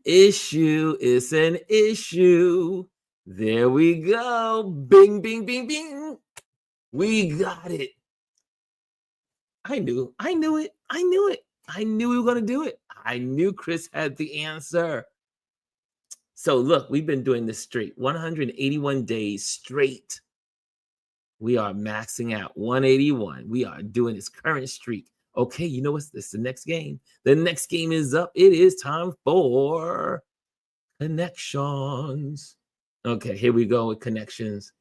Issue is an issue. There we go. Bing, bing, bing, bing. We got it. I knew it. I knew we were going to do it. I knew Chris had the answer. So look, we've been doing this straight, 181 days straight. We are maxing out 181. We are doing this current streak. Okay, you know what's this? The next game. The next game is up. It is time for connections. Okay, here we go with connections.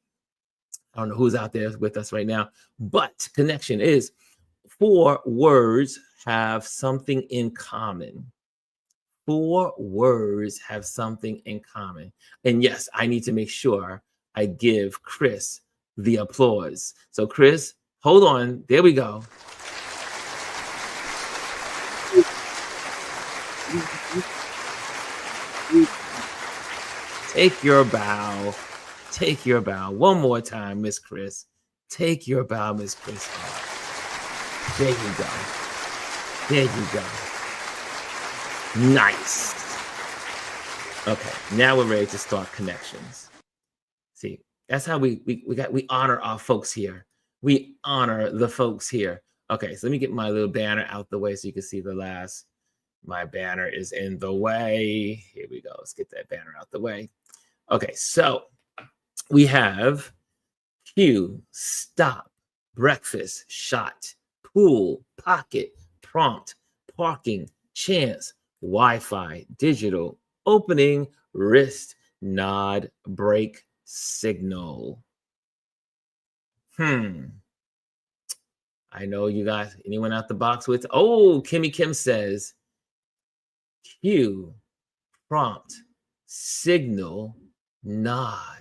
I don't know who's out there with us right now, but connection is 4 words have something in common. 4 words have something in common. And yes, I need to make sure I give Chris the applause. So Chris, hold on. There we go. Take your bow. Take your bow. One more time, Miss Chris. Take your bow, Miss Chris. There you go. There you go. Nice. Okay, now we're ready to start connections. See, that's how we honor our folks here. We honor the folks here. Okay, so let me get my little banner out the way so you can see the last. My banner is in the way. Here we go. Let's get that banner out the way. Okay, so we have cue, stop, breakfast, shot, pool, pocket, prompt, parking, chance, Wi-Fi, digital, opening, wrist, nod, break, signal. I know you guys, anyone out the box with, oh, Kimmy Kim says, cue, prompt, signal, nod.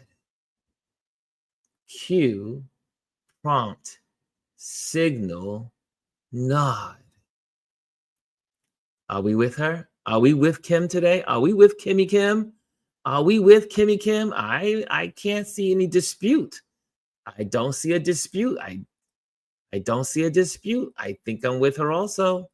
Cue, prompt, signal, nod. Are we with her? Are we with Kim today? Are we with Kimmy Kim? Are we with Kimmy Kim? I can't see any dispute. I don't see a dispute. I don't see a dispute. I think I'm with her also.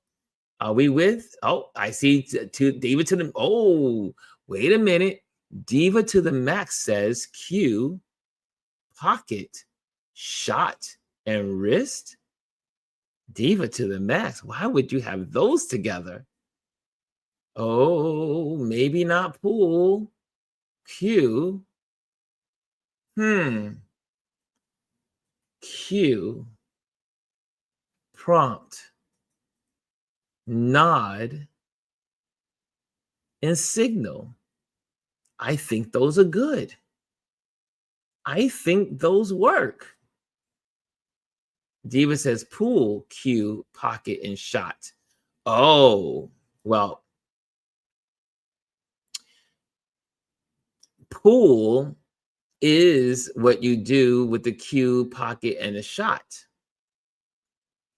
Are we with? Oh, I see to Diva to the. Oh, wait a minute. Diva to the max says cue, pocket, shot, and wrist. Diva to the max. Why would you have those together? Oh, maybe not pool. Cue. Cue. Prompt. Nod. And signal. I think those are good. I think those work. Diva says pool, cue, pocket, and shot. Oh, well, pool is what you do with the cue, pocket, and a shot.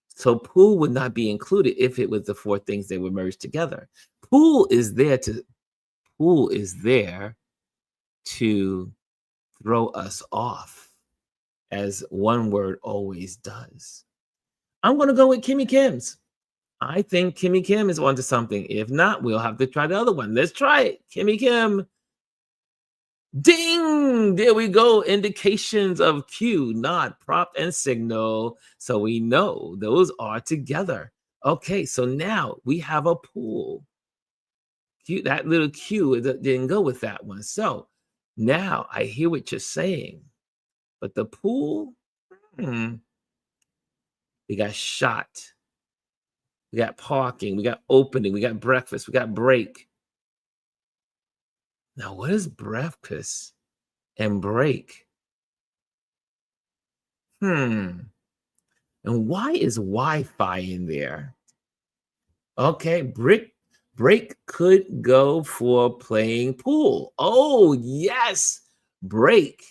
So pool would not be included if it was the 4 things that were merged together. Pool is there to throw us off, as one word always does. I'm going to go with Kimmy Kim's. I think Kimmy Kim is onto something. If not, we'll have to try the other one. Let's try it. Kimmy Kim. Ding! There we go. Indications of cue, nod, prompt, and signal. So we know those are together. Okay, so now we have a pool. Cue, that little cue didn't go with that one. So now I hear what you're saying. But the pool, hmm, we got shot, we got parking, we got opening, we got breakfast, we got break. Now, what is breakfast and break? Hmm. And why is Wi-Fi in there? Okay, break could go for playing pool. Oh, yes. Break.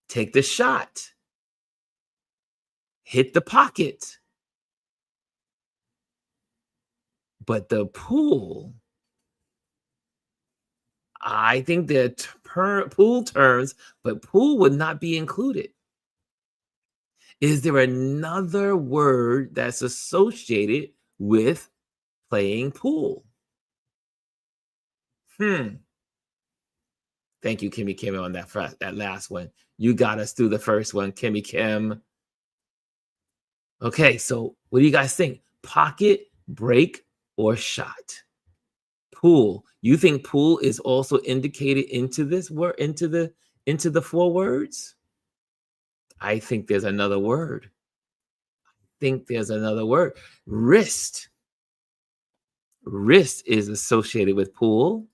Take the shot. Hit the pocket. But the pool, I think they're pool terms, but pool would not be included. Is there another word that's associated with playing pool? Hmm. Thank you, Kimmy Kim, on that last one. You got us through the first one, Kimmy Kim. Okay, so what do you guys think? Pocket, break, or shot? Pool. You think pool is also indicated into this word, into the four words? I think there's another word. Think there's another word. Wrist. Wrist is associated with pool.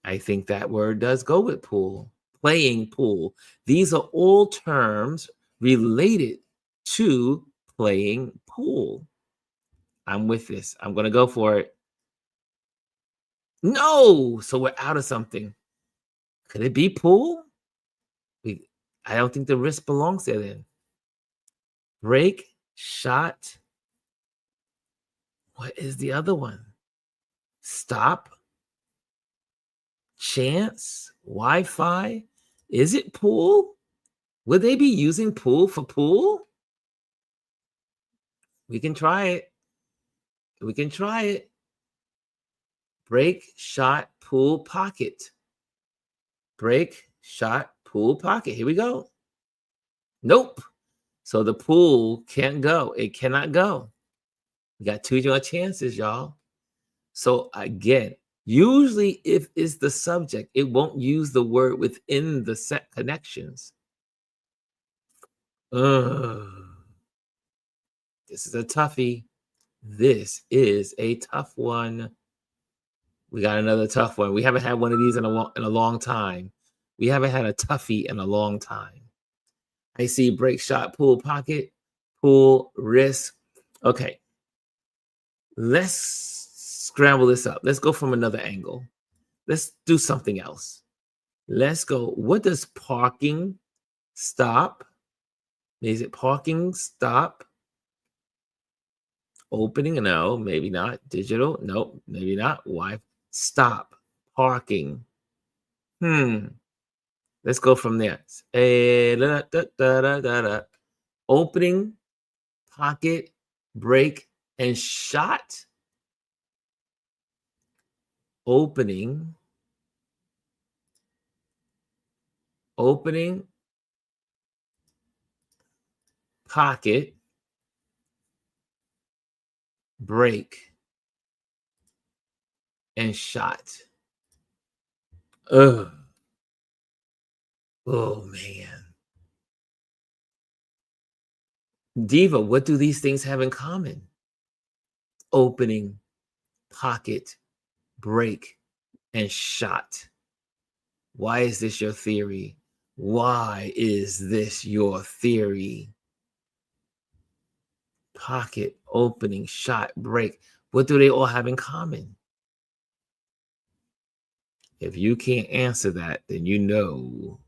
I think that word does go with pool. Playing pool. These are all terms related to playing pool. I'm with this. I'm going to go for it. No! So we're out of something. Could it be pool? I don't think the wrist belongs there then. Break, shot. What is the other one? Stop, chance, Wi-Fi. Is it pool? Would they be using pool for pool? We can try it. We can try it. Break, shot, pool, pocket. Break, shot, pool, pocket. Here we go. Nope. So the pool can't go. It cannot go. We got 2 more chances, y'all. So again, usually if it's the subject, it won't use the word within the set connections. Ugh. This is a toughie. This is a tough one. We got another tough one. We haven't had one of these in a long time. We haven't had a toughie in a long time. I see break, shot, pool, pocket, pool, wrist. Okay. Let's scramble this up. Let's go from another angle. Let's do something else. Let's go. What does parking, stop? Is it parking, stop? Opening? No, maybe not. Digital? Nope, maybe not. Why? Stop. Parking. Let's go from there. Opening, pocket, break, and shot. Opening, pocket, break, and shot. Ugh. Oh, man. Diva, what do these things have in common? Opening, pocket, break, and shot. Why is this your theory? Why is this your theory? Pocket, opening, shot, break. What do they all have in common? If you can't answer that, then you know.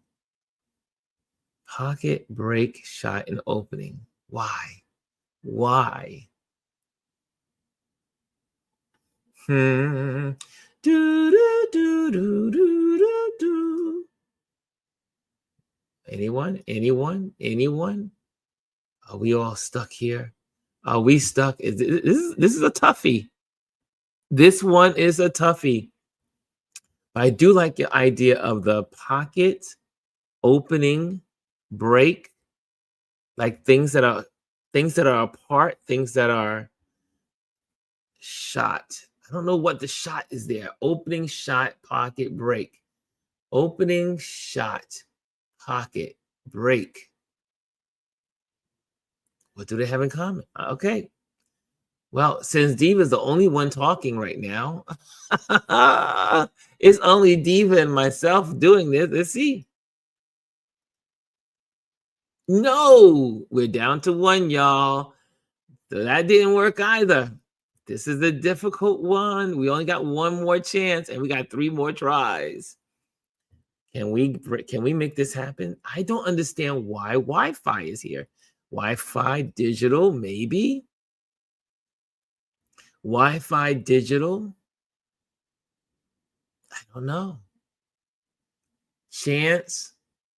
Pocket, break, shot, and opening. Why? Why? Do, do, do, do, do, do, do. Anyone? Anyone? Anyone? Are we all stuck here? Are we stuck? This is a toughie. This one is a toughie. I do like the idea of the pocket, opening, break, like things that are apart, things that are shot. I don't know what the shot is there. Opening, shot, pocket, break. Opening, shot, pocket, break. What do they have in common? Okay. Well, since Diva's the only one talking right now, it's only Diva and myself doing this. Let's see. No, we're down to one, y'all. So that didn't work either. This is a difficult one. We only got one more chance and we got 3 more tries. Can we make this happen? I don't understand why Wi-Fi is here. Wi-Fi digital, maybe? Wi-Fi digital? I don't know. Chance,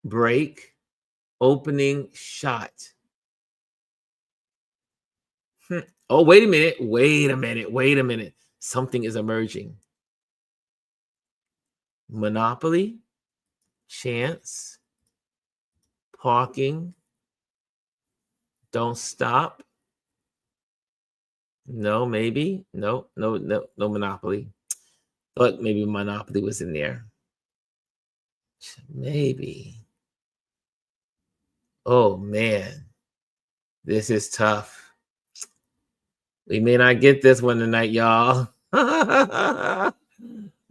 break, opening, shot. Oh, wait a minute. Wait a minute. Wait a minute. Something is emerging. Monopoly, chance, parking, don't stop. No, maybe. No, no, no, no Monopoly. Thought maybe Monopoly was in there. Maybe. Oh man, this is tough. We may not get this one tonight, y'all.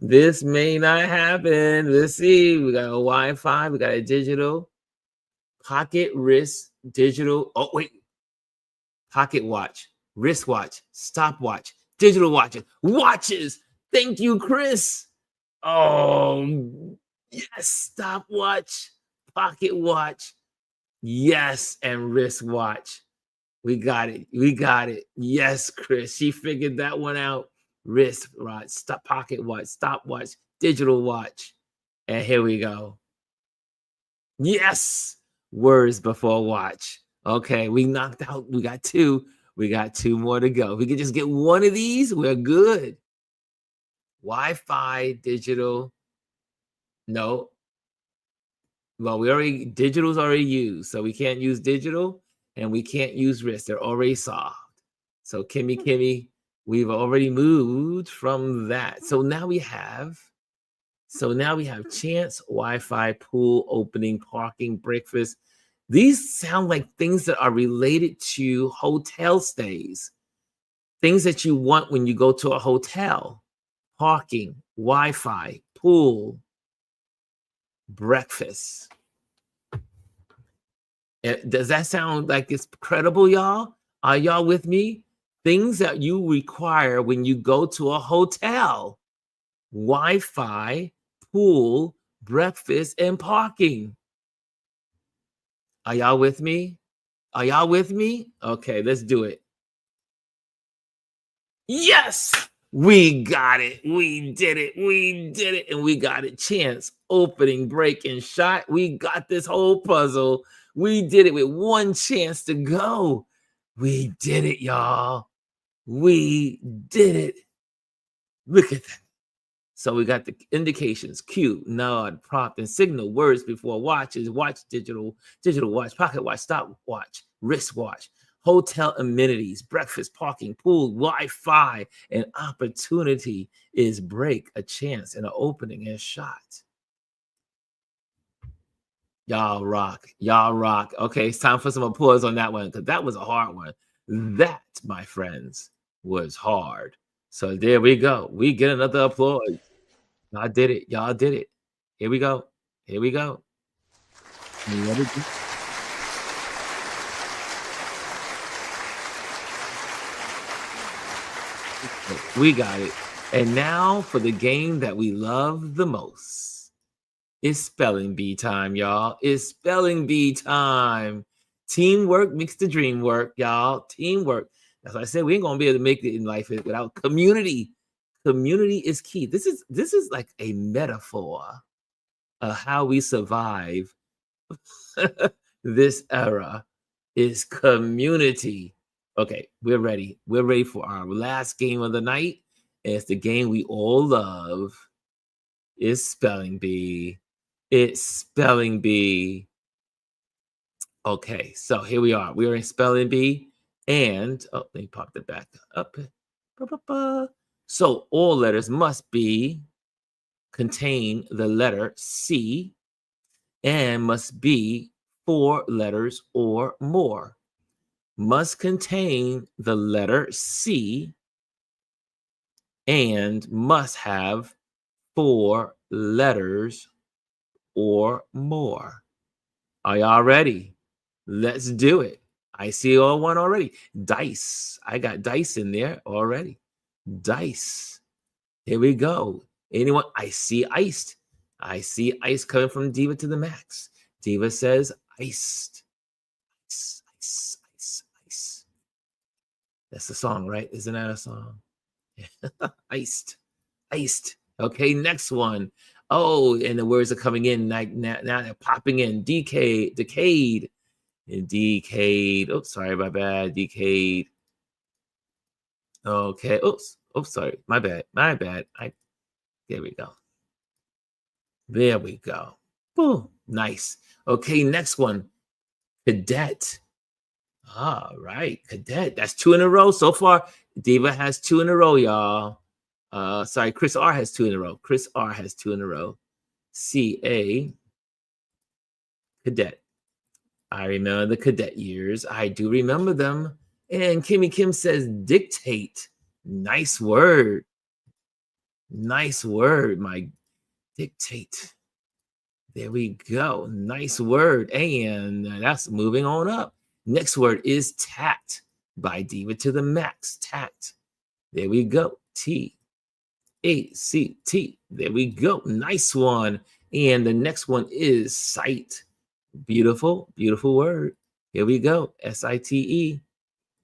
This may not happen. Let's see. We got a Wi-Fi, we got a digital, pocket, wrist, digital. Oh, wait. Pocket watch, wristwatch, stopwatch, digital watches, watches. Thank you, Chris. Oh, yes, stopwatch, pocket watch, yes, and wristwatch. We got it. We got it. Yes, Chris. She figured that one out. Wrist watch, stop, pocket watch, stopwatch, digital watch. And here we go. Yes, words before watch. Okay, we knocked out. We got 2. We got 2 more to go. If we can just get one of these, we're good. Wi-Fi, digital. No. Well, digital's already used, so we can't use digital and we can't use wrist. They're already solved. So Kimmy, we've already moved from that. So now we have chance, Wi-Fi, pool, opening, parking, breakfast. These sound like things that are related to hotel stays, things that you want when you go to a hotel: parking, Wi-Fi, pool, breakfast. Does that sound like it's credible, y'all? Are y'all with me? Things that you require when you go to a hotel: Wi-Fi, pool, breakfast, and parking. Are y'all with me? Are y'all with me? Okay, let's do it. Yes, we got it. We did it. We did it. And we got it. Chance, opening, break, and shot. We got this whole puzzle. We did it with one chance to go. We did it, y'all. We did it. Look at that. So we got the indications: cue, nod, prompt, and signal. Words before watch is watch, digital watch, pocket watch, stopwatch, wristwatch, hotel amenities, breakfast, parking, pool, Wi-Fi, and opportunity is break, a chance, and an opening and shot. Y'all rock. Y'all rock. Okay, it's time for some applause on that one because that was a hard one. That, my friends, was hard. So there we go. We get another applause. Y'all did it. Y'all did it. Here we go. Here we go. We got it. And now for the game that we love the most. It's spelling bee time, y'all. It's spelling bee time. Teamwork makes the dream work, y'all. Teamwork. As I said, we ain't gonna be able to make it in life without community. Community is key. This is like a metaphor of how we survive this era. Is community. Okay, we're ready. We're ready for our last game of the night. And it's the game we all love. It's spelling bee. It's spelling bee. Okay, so here we are. We are in spelling bee. And, oh, let me pop it back up. Ba-ba-ba. So all letters must contain the letter C and must be 4 letters or more. Must contain the letter C and must have 4 letters or more. Are y'all ready? Let's do it. I see all one already. Dice. I got dice in there already. Dice. Here we go. Anyone? I see iced. I see ice coming from Diva to the max. Diva says iced. Ice, ice, ice, ice. That's the song, right? Isn't that a song? Iced. Iced. Okay, next one. Oh, and the words are coming in like now they're popping in. Decade, decade, and decade. Oops, sorry, my bad. Decade. Okay. Oops. Oops, sorry. My bad. My bad. There we go. There we go. Boom. Nice. Okay, next one. Cadet. All right, cadet. That's 2 in a row so far. Diva has 2 in a row, y'all. Sorry, Chris R has 2 in a row. Chris R has 2 in a row. CA, cadet. I remember the cadet years. I do remember them. And Kimmy Kim says dictate. Nice word. Nice word, my dictate. There we go. Nice word. And that's moving on up. Next word is tact by Diva to the max. Tact. There we go. T-A-C-T. There we go. Nice one. And the next one is sight. Beautiful, beautiful word. Here we go. S-I-T-E.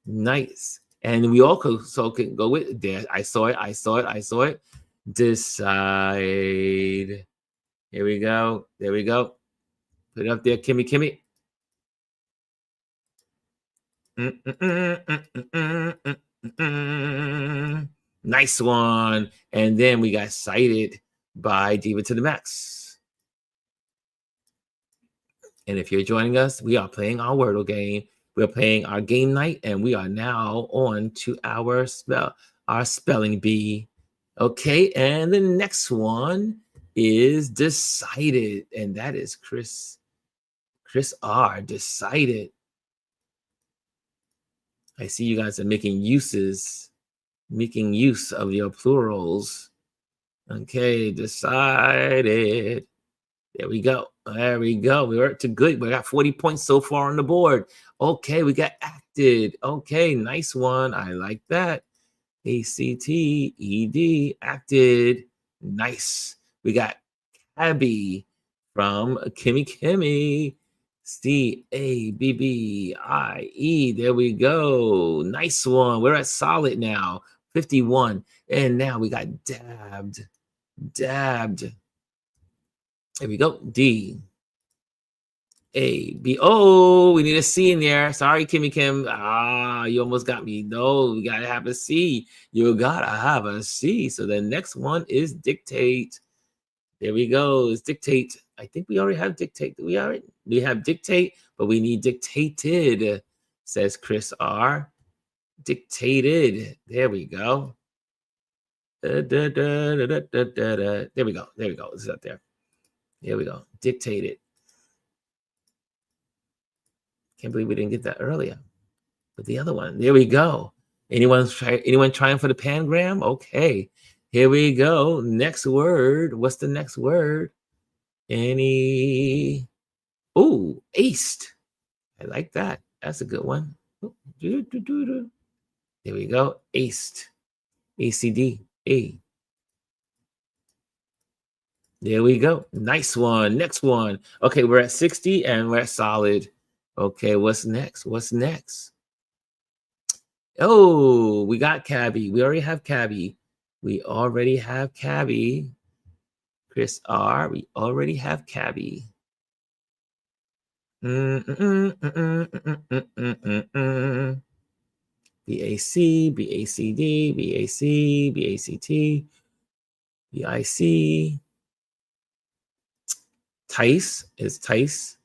Nice. And we also can go with there. I saw it. I saw it. I saw it. Decide. Here we go. There we go. Put it up there, Kimmy, Kimmy. Nice one. And then we got cited by Diva to the max. And if you're joining us, we are playing our Wordle game. We're playing our game night, and we are now on to our spelling bee. Okay, and the next one is decided, and that is Chris R. Decided. I see you guys are making use of your plurals. Okay, decided. There we go. There we go. We worked to good. We got 40 points so far on the board. Okay, we got acted. Okay, nice one. I like that. A-C-T-E-D, acted. Nice. We got Cabby from Kimmy Kimmy. C-A-B-B-I-E. There we go. Nice one. We're at solid now. 51. And now we got dabbed. Dabbed. There we go. D. A. B. Oh, we need a C in there. Sorry, Kimmy Kim. Ah, you almost got me. No, we got to have a C. You got to have a C. So the next one is dictate. There we go. It's dictate. I think we already have dictate. We have dictate, but we need dictated, says Chris R. Dictated. There we go. There we go. There we go. It's up there. Here we go. Dictated. Can't believe we didn't get that earlier. But the other one. There we go. Anyone trying for the pangram? Okay. Here we go. Next word. What's the next word? Ooh, aced. I like that. That's a good one. There we go. Aced. ACD. A. There we go. Nice one. Next one. Okay, we're at 60 and we're at solid. Okay, what's next? What's next? Oh, we got Cabby. We already have Cabby. We already have Cabby. Chris R. We already have Cabby. B-A-C, B-A-C-D, B-A-C, B-A-C-T, B-I-C, Tice is Tice.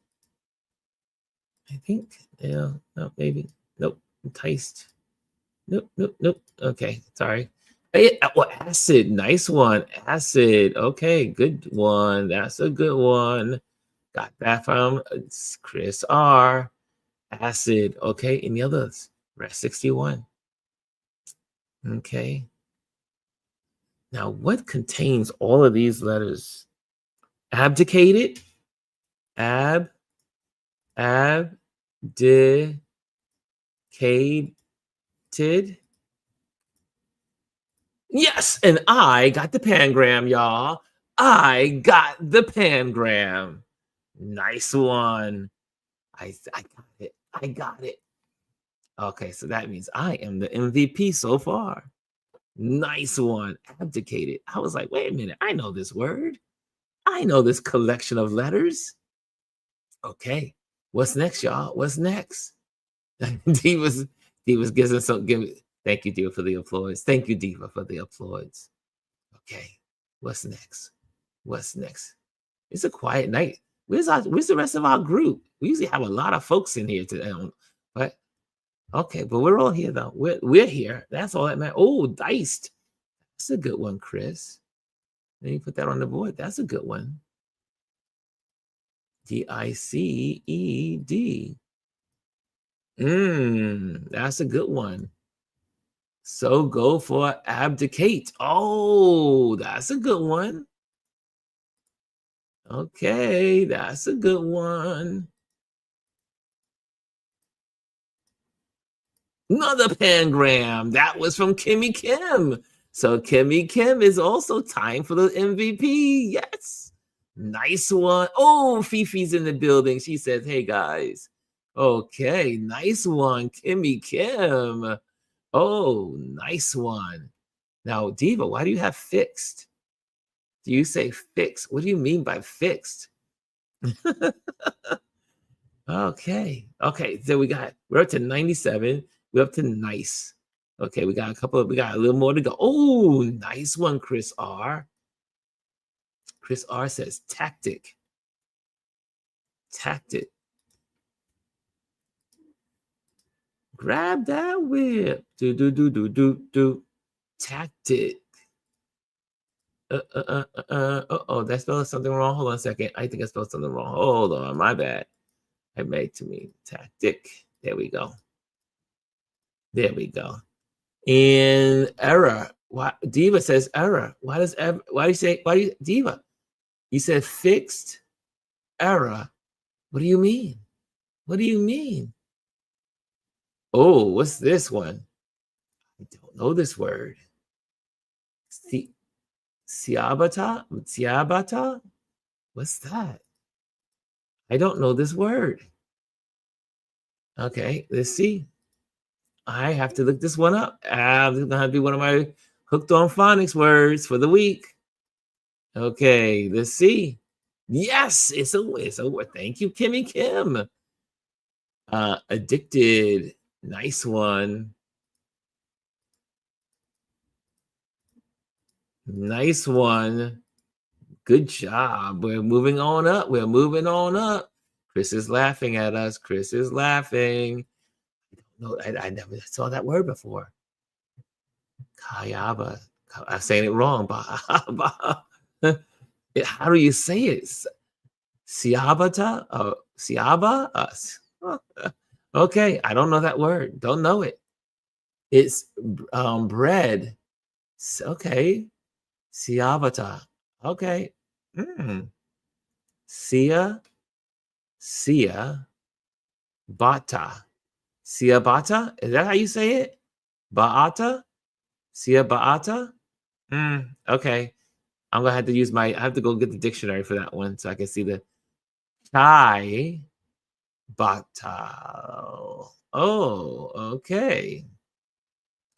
I think. Yeah. No, maybe. Nope. Enticed. Nope. Okay. Sorry. Hey, well, acid. Nice one. Acid. Okay. Good one. That's a good one. Got that from Chris R. Acid. Okay. Any others? Rest 61. Okay. Now, what contains all of these letters? Abdicated. Abdicated. Yes, and I got the pangram, y'all. I got the pangram. Nice one. I got it. I got it. Okay, so that means I am the MVP so far. Nice one. Abdicated. I was like, wait a minute. I know this word. I know this collection of letters. Okay. What's next, y'all? What's next? Diva's giving some. Thank you, Diva, for the applause. Thank you, Diva, for the applause. Okay. What's next? What's next? It's a quiet night. Where's the rest of our group? We usually have a lot of folks in here today. But okay, but we're all here though. We're here. That's all that matters. Oh, diced. That's a good one, Chris. Let me put that on the board. That's a good one. Diced. That's a good one. So go for abdicate. Oh, that's a good one. Okay, that's a good one. Another pangram. That was from Kimmy Kim. So Kimmy Kim is also tying for the MVP. Yes. Nice one. Oh, Fifi's in the building. She says, hey, guys. Okay, nice one, Kimmy Kim. Oh, nice one. Now, Diva, why do you have fixed? Do you say fixed? What do you mean by fixed? Okay. So we're up to 97. We're up to nice. Okay, we got a little more to go. Oh, nice one, Chris R. Chris R says tactic. Tactic. Grab that whip. Do. Tactic. That spelled something wrong. Hold on a second. I think I spelled something wrong. Hold on, my bad. I made to me tactic. There we go. And error. Why Diva says error? Why do you Diva? You said fixed error. What do you mean? Oh, what's this one? I don't know this word. Ciabatta? What's that? I don't know this word. Okay, let's see. I have to look this one up. This is gonna have to be one of my hooked on phonics words for the week. Okay, let's see. Yes, it's a word. Thank you, Kimmy Kim. Addicted. Nice one. Nice one. Good job. We're moving on up. Chris is laughing at us. Chris is laughing. I never saw that word before. Kayaba. I'm saying it wrong. How do you say it? Siabata? Siaba? Okay, I don't know that word. Don't know it. It's bread. Okay. Siabata. Okay. Sia bata. Sia bata? Is that how you say it? Baata? Sia baata? Okay. I'm gonna have to use I have to go get the dictionary for that one so I can see the chai bata. Oh, okay.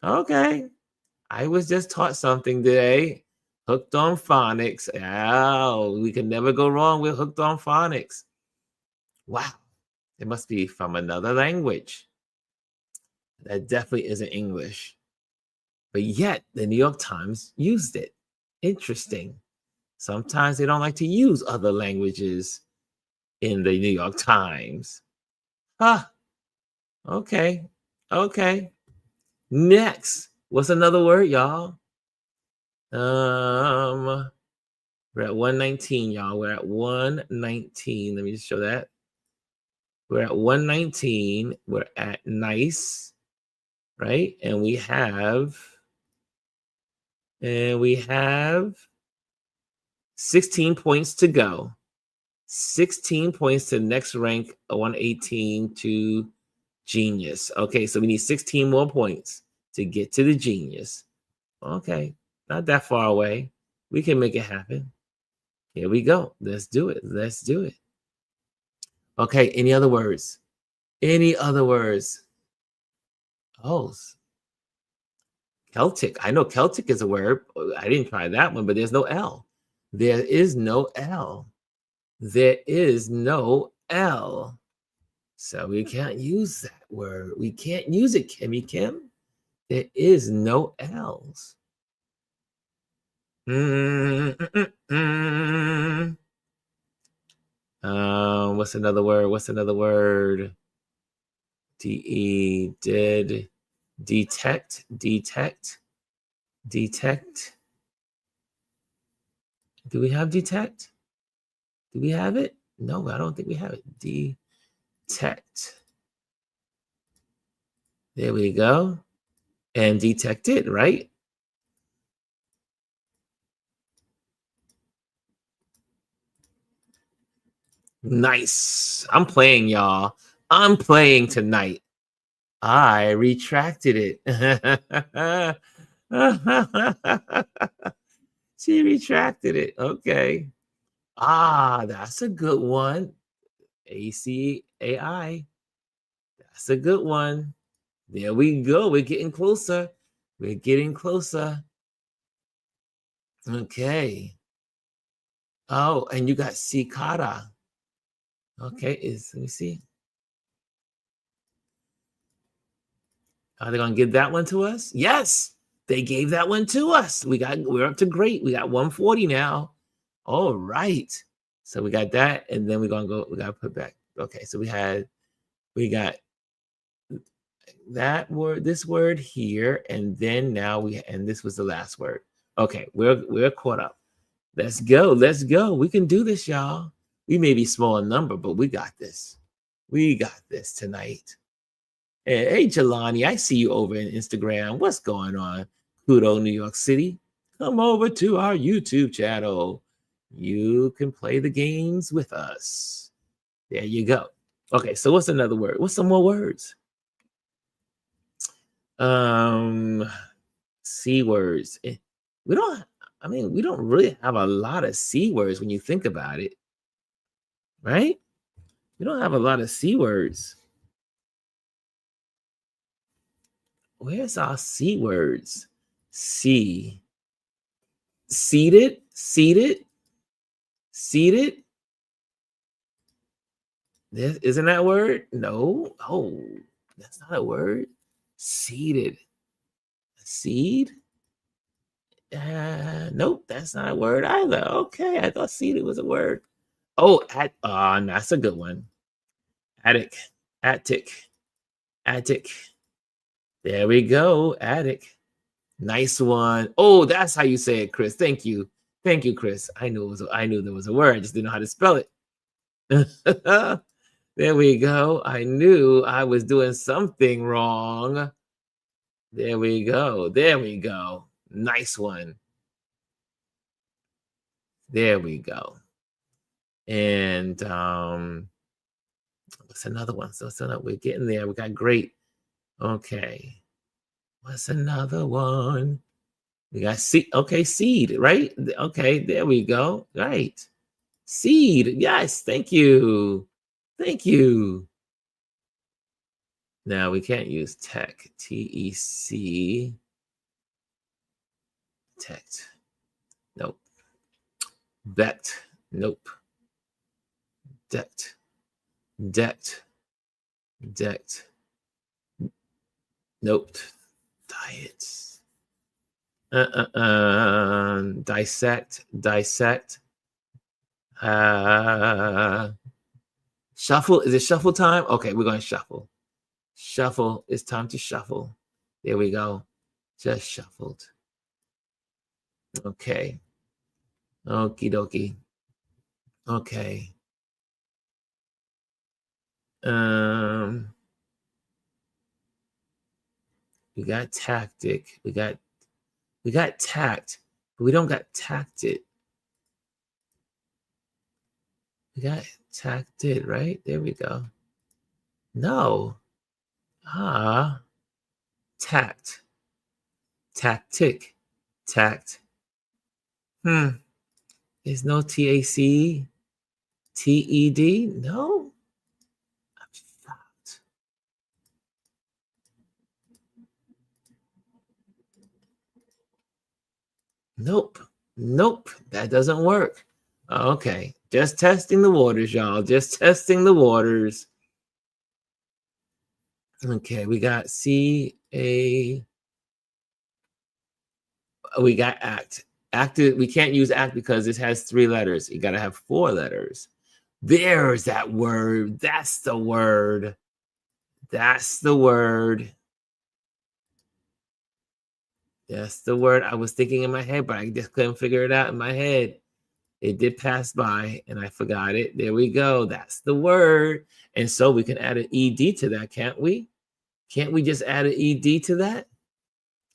Okay. I was just taught something today. Hooked on phonics. Oh, we can never go wrong with hooked on phonics. Wow. It must be from another language. That definitely isn't English. But yet, the New York Times used it. Interesting. Sometimes they don't like to use other languages in the New York Times. Huh. Okay. Okay. Next. What's another word, y'all? We're at 119, y'all. We're at 119. Let me just show that. We're at 119. We're at nice, right? And we have 16 points to go. 16 points to next rank, 118 to genius. Okay, so we need 16 more points to get to the genius. Okay, not that far away. We can make it happen. Here we go. Let's do it. Let's do it. Okay, any other words? Any other words? Oh, Celtic. I know Celtic is a word. I didn't try that one, but there's no L. There is no L. There is no L. So we can't use that word. We can't use it, Kimmy Kim. There is no L's. What's another word? What's another word? Did, detect. Do we have detect? Do we have it? No, I don't think we have it. Detect. There we go. And detected, right? Nice. I'm playing, y'all. I'm playing tonight. I retracted it. She retracted it. Okay. That's a good one. ACAI. That's a good one. There we go. We're getting closer. We're getting closer. Okay. Oh, and you got cicada. Okay, let me see. Are they gonna give that one to us? Yes, they gave that one to us. We're up to great. We got 140 now. All right. So we got that, and then we're gonna go. We gotta put back. Okay, so we got that word, this word here, and then now and this was the last word. Okay, we're caught up. Let's go. Let's go. We can do this, y'all. We may be small in number, but we got this. We got this tonight. Hey, Jelani, I see you over in Instagram. What's going on? Kudo, New York City. Come over to our YouTube channel. You can play the games with us. There you go. Okay, so what's another word? What's some more words? C words. We don't really have a lot of C words when you think about it, right? We don't have a lot of C words. Where's our C words? C. Seated. Isn't that a word? No. Oh, that's not a word. Seated. Seed? Nope, that's not a word either. Okay, I thought seated was a word. Oh, that's a good one. Attic. There we go. Attic. Nice one. Oh, that's how you say it, Chris. Thank you, Chris. I knew there was a word. I just didn't know how to spell it. There we go. I knew I was doing something wrong. There we go. Nice one. There we go. And what's another one? So we're getting there. We got great. Okay. What's another one? We got seed. Okay, seed, right? Okay, there we go. Right. Seed. Yes, thank you. Now we can't use tech. TEC. Tech. Nope. Vet. Nope. Decked. Nope. Diets. Dissect, dissect. Shuffle. Is it shuffle time? Okay, we're going to shuffle. Shuffle. It's time to shuffle. There we go. Just shuffled. Okay. Okie dokie. Okay. We got tactic. We got tact, but we don't got tacted. We got tacted, right? There we go. No. Tact. Tactic. Tact. There's no TAC. TED? No. I'm shocked. Nope. Nope. That doesn't work. Okay. Just testing the waters, y'all. Just testing the waters. Okay, we got CA. We got act. Acted. We can't use act because it has 3 letters. You got to have 4 letters. There's that word. That's the word. That's the word. That's the word I was thinking in my head, but I just couldn't figure it out in my head. It did pass by and I forgot it. There we go. That's the word. And so we can add an ED to that, can't we? Can't we just add an ED to that?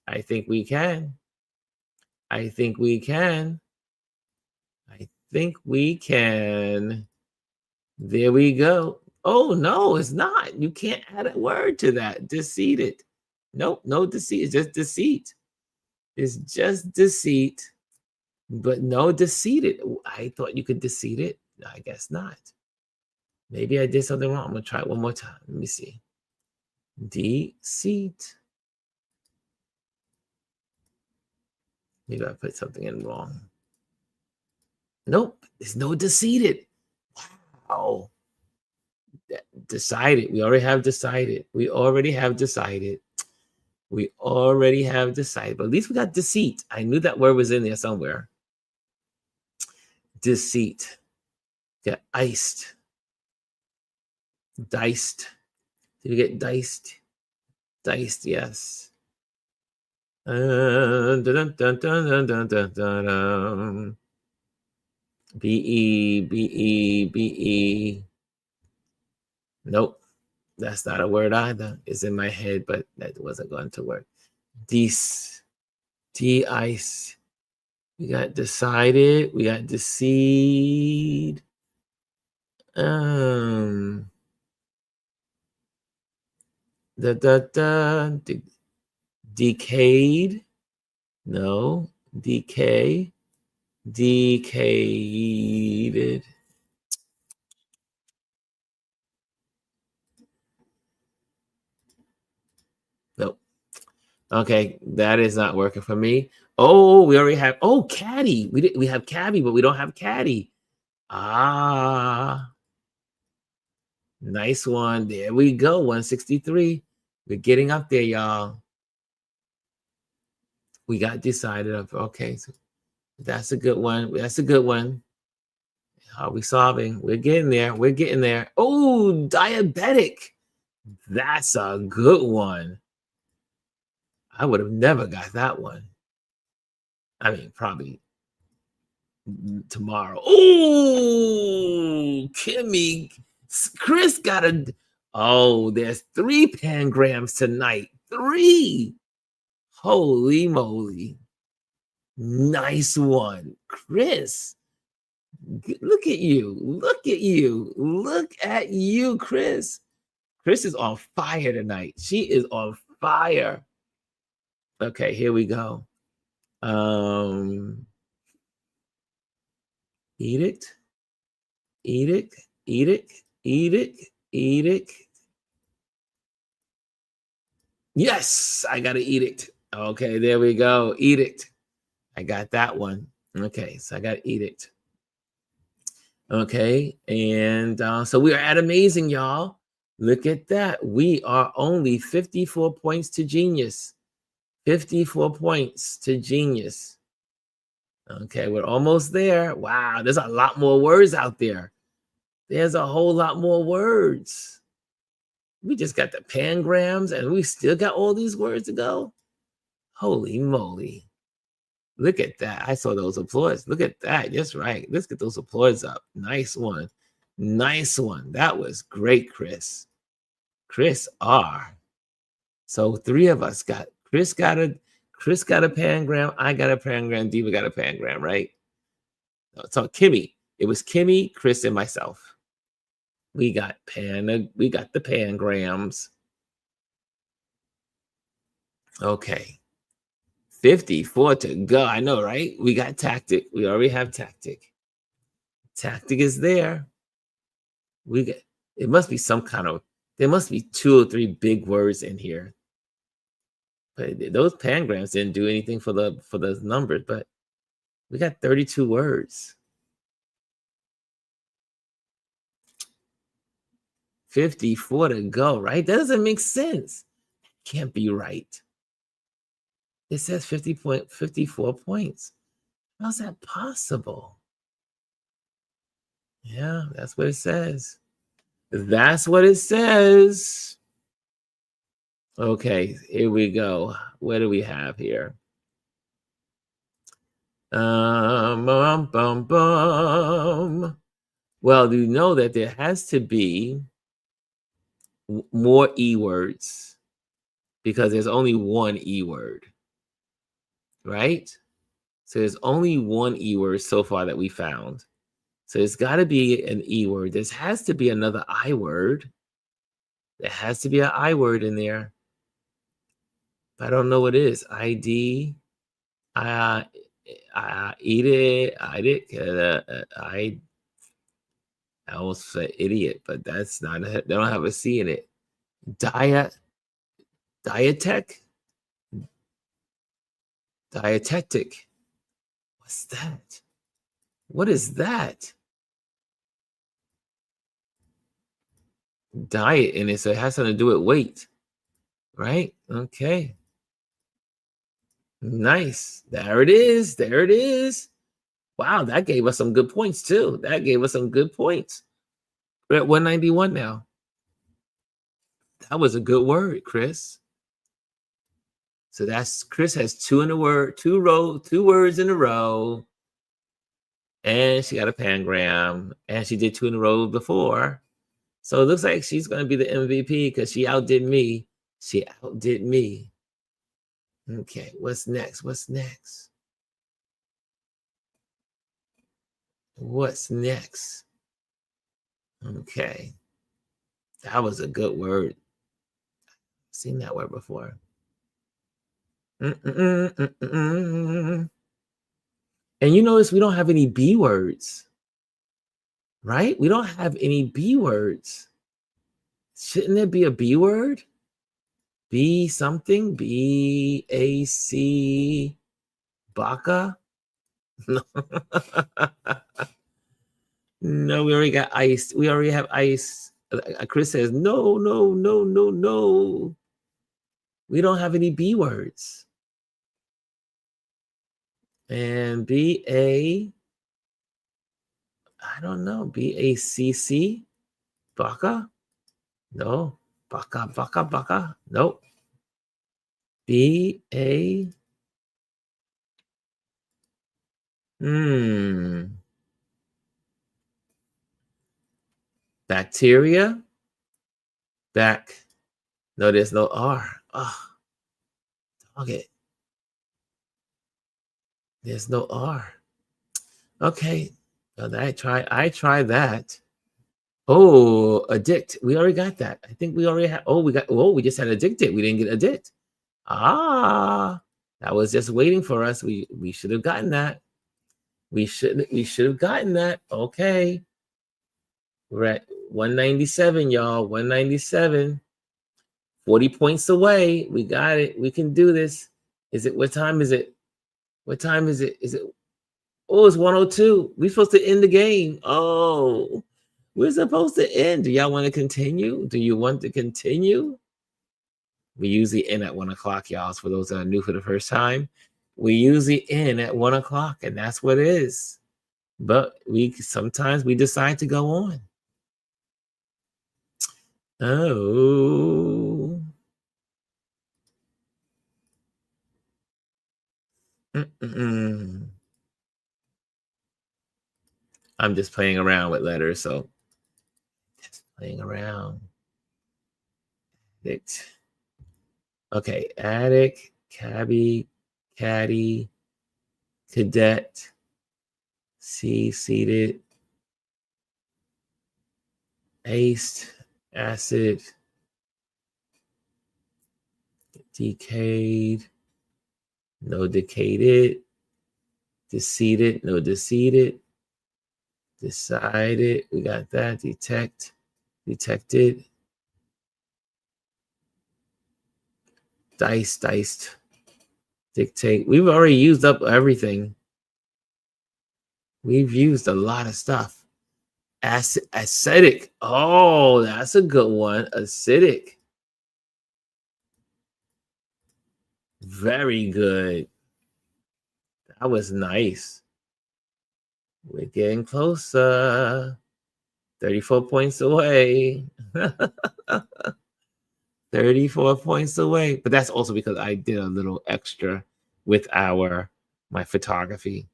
I think we can. I think we can. I think we can. There we go. Oh, no, it's not. You can't add a word to that. Deceited. Nope, no deceit. It's just deceit. It's just deceit, but no deceited. I thought you could deceit it. I guess not. Maybe I did something wrong. I'm going to try it one more time. Let me see. Deceit. Maybe I put something in wrong. Nope, there's no deceited. Wow. Decided. We already have decided. We already have decided. We already have decided. But at least we got deceit. I knew that word was in there somewhere. Deceit. Got iced. Diced. Did you get diced? Diced, yes. B-E. Nope. That's not a word either. It's in my head, but that wasn't going to work. De-ice. We got decided. We got deceive. Decayed. No. Decay. Decayed. Nope. Okay, that is not working for me. Oh, we already have. Oh, caddy. We have cabby, but we don't have caddy. Nice one. There we go. 163. We're getting up there, y'all. We got decided up. Okay, so that's a good one. That's a good one. How are we solving? We're getting there. We're getting there. Oh, diabetic. That's a good one. I would have never got that one. I mean, probably tomorrow. Oh, Kimmy. Chris got a. Oh, there's 3 pangrams tonight. 3. Holy moly. Nice one. Chris. Look at you. Look at you. Look at you, Chris. Chris is on fire tonight. She is on fire. Okay, here we go. Edict. Edict. Edict. Edict. Edict. Yes, I got an edict. Okay, there we go. Edict. I got that one. Okay, so I got edict. Okay, and so we are at amazing, y'all. Look at that. We are only 54 points to genius. 54 points to genius. Okay, we're almost there. Wow, there's a lot more words out there. There's a whole lot more words. We just got the pangrams and we still got all these words to go. Holy moly. Look at that. I saw those applause. Look at that. Just right. Let's get those applause up. Nice one. Nice one. That was great, Chris. Chris R. So 3 of us got, Chris got a pangram. I got a pangram. Diva got a pangram, right? So Kimmy. It was Kimmy, Chris, and myself. We got the pangrams. Okay. 54 to go. I know, right? We got tactic. We already have tactic. Tactic is there. It must be some kind of, there must be 2 or 3 big words in here. But those pangrams didn't do anything for the numbers, but we got 32 words. 54 to go, right? That doesn't make sense. Can't be right. It says 54 points. How's that possible? Yeah, that's what it says. That's what it says. Okay, here we go. What do we have here? Well, do you know that there has to be more E words because there's only one E word, right? So there's only one E word so far that we found. So it's got to be an E word. There has to be another I word. There has to be an I word in there. But I don't know what it is. ID. I eat it. I almost said idiot, but that's not it. They don't have a C in it. Dietetic. Dietetic. What's that? What is that? Diet in it, so it has something to do with weight, right? Okay. Nice. There it is. There it is. Wow, that gave us some good points too. That gave us some good points. We're at 191 now. That was a good word, Chris. So that's Chris has 2 words in a row. And she got a pangram. And she did 2 in a row before. So it looks like she's going to be the MVP because she outdid me. She outdid me. Okay, what's next? What's next? What's next? Okay. That was a good word. I've seen that word before. And you notice we don't have any B words, right? We don't have any B words. Shouldn't there be a B word? B something? B-A-C, Baka? No, we already got ice. We already have ice. Chris says, no. We don't have any B words. And B-A, I don't know, B-A-C-C, Baka? No. Baka. Nope. B-A, Bacteria. No, there's no R. Oh, dog it. There's no R. Okay. Well, I try that. Oh, addict. We already got that. I think we already have. We just had addicted. We didn't get addict. That was just waiting for us. We should have gotten that. We should have gotten that. Okay. We're at 197, y'all. 197. 40 points away. We got it. We can do this. What time is it? What time is it? It's 102. We're supposed to end the game. Oh, we're supposed to end. Do y'all want to continue? Do you want to continue? We usually end at 1 o'clock, y'all. For those that are new for the first time, we usually end at 1 o'clock, and that's what it is. But sometimes we decide to go on. Oh. I'm just playing around with letters, so just playing around. Okay, attic, cabbie, caddy, cadet, seated, aced, acid, decayed, no decayed, deceited, no deceited, decided, we got that, detected, diced, dictate. We've already used up everything. We've used a lot of stuff. Acidic. Oh, that's a good one. Acidic. Very good. That was nice. We're getting closer. 34 points away. 34 points away. But that's also because I did a little extra with my photography.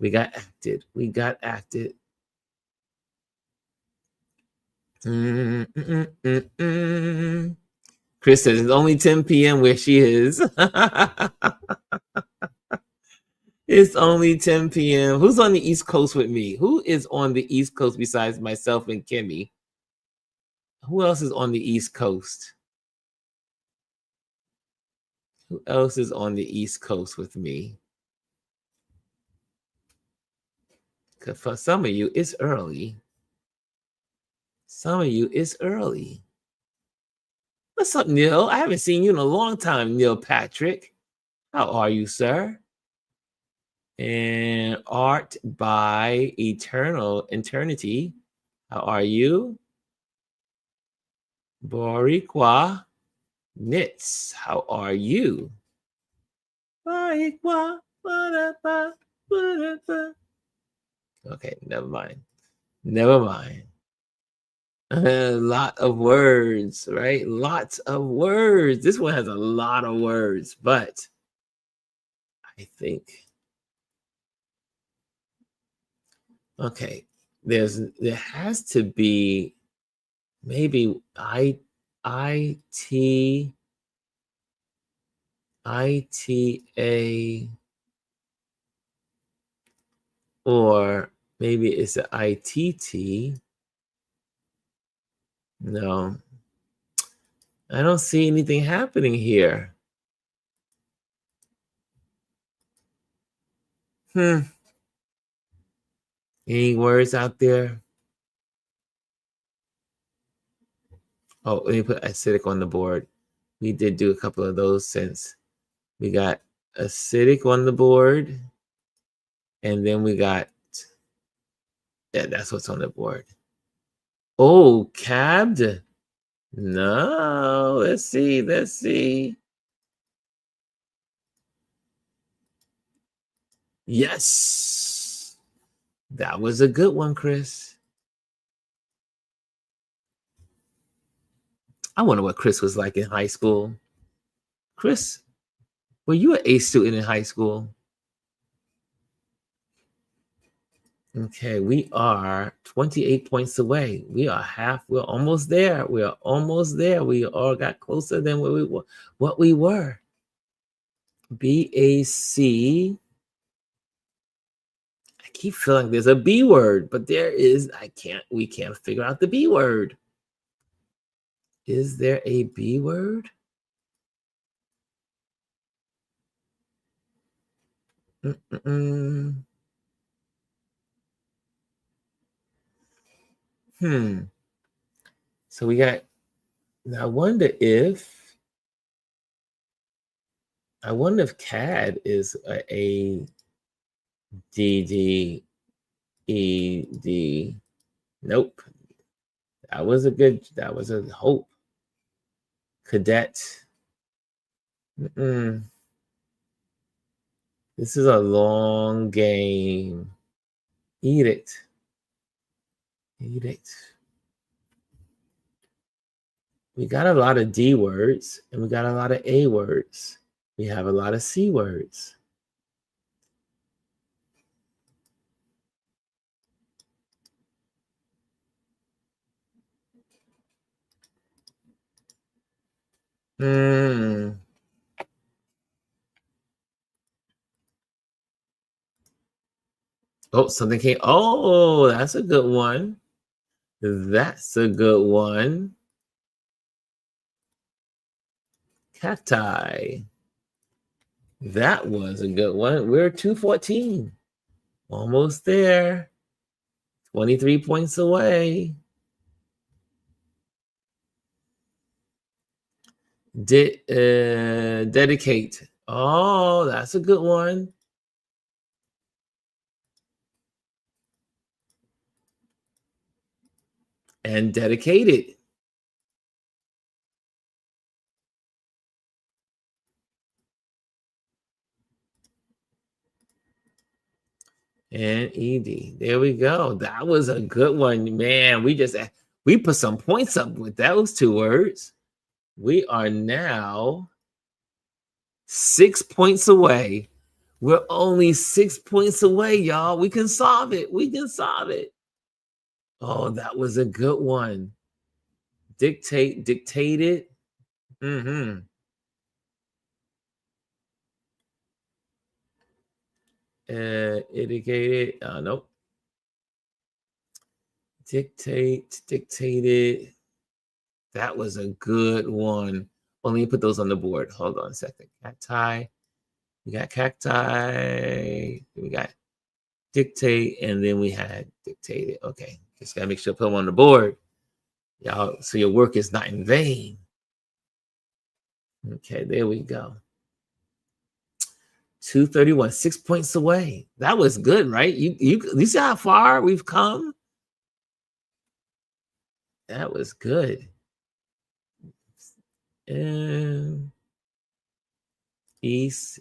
We got acted. Chris says it's only 10 p.m. where she is. It's only 10 p.m. Who's on the East Coast with me? Who is on the East Coast besides myself and Kimmy? Who else is on the East Coast? Who else is on the East Coast with me? Because for some of you, it's early. Some of you, it's early. What's up, Neil? I haven't seen you in a long time, Neil Patrick. How are you, sir? And Art by Eternity. How are you? Boricua Knits. How are you? Boricua. Okay, never mind. A lot of words, right? Lots of words. This one has a lot of words, but I think okay. There has to be maybe ITA, or maybe it's an ITT. No, I don't see anything happening here. Any words out there? Oh, let me put acidic on the board. We did do a couple of those since we got acidic on the board. And then we got, yeah, that's what's on the board. Oh, cabbed? No, let's see. Yes. That was a good one, Chris. I wonder what Chris was like in high school. Chris, were you an A student in high school? Okay, we are 28 points away. We're almost there. We all got closer than what we were. BAC. I keep feeling there's a B word, but we can't figure out the B word. Is there a B word? So we got, now I wonder if CAD is a DDED. Nope. That was a hope. Cadet. This is a long game. Eat it. Eat it. We got a lot of D words and we got a lot of A words. We have a lot of C words. Oh, something came. Oh, that's a good one. That's a good one. Cacti. That was a good one. We're 214. Almost there. 23 points away. Dedicate. Oh, that's a good one. And dedicated. And ED. There we go. That was a good one. Man, we put some points up with those two words. We are now 6 points away. We're only 6 points away, y'all. We can solve it. We can solve it. Oh, that was a good one. Dictated. Indicated. Nope. Dictated. That was a good one. Well, let me put those on the board. Hold on a second. Cacti. We got cacti. We got dictate, and then we had dictated. Okay. Just gotta make sure to put them on the board. Y'all, so your work is not in vain. Okay, there we go. 231, 6 points away. That was good, right? You see how far we've come? That was good. And East.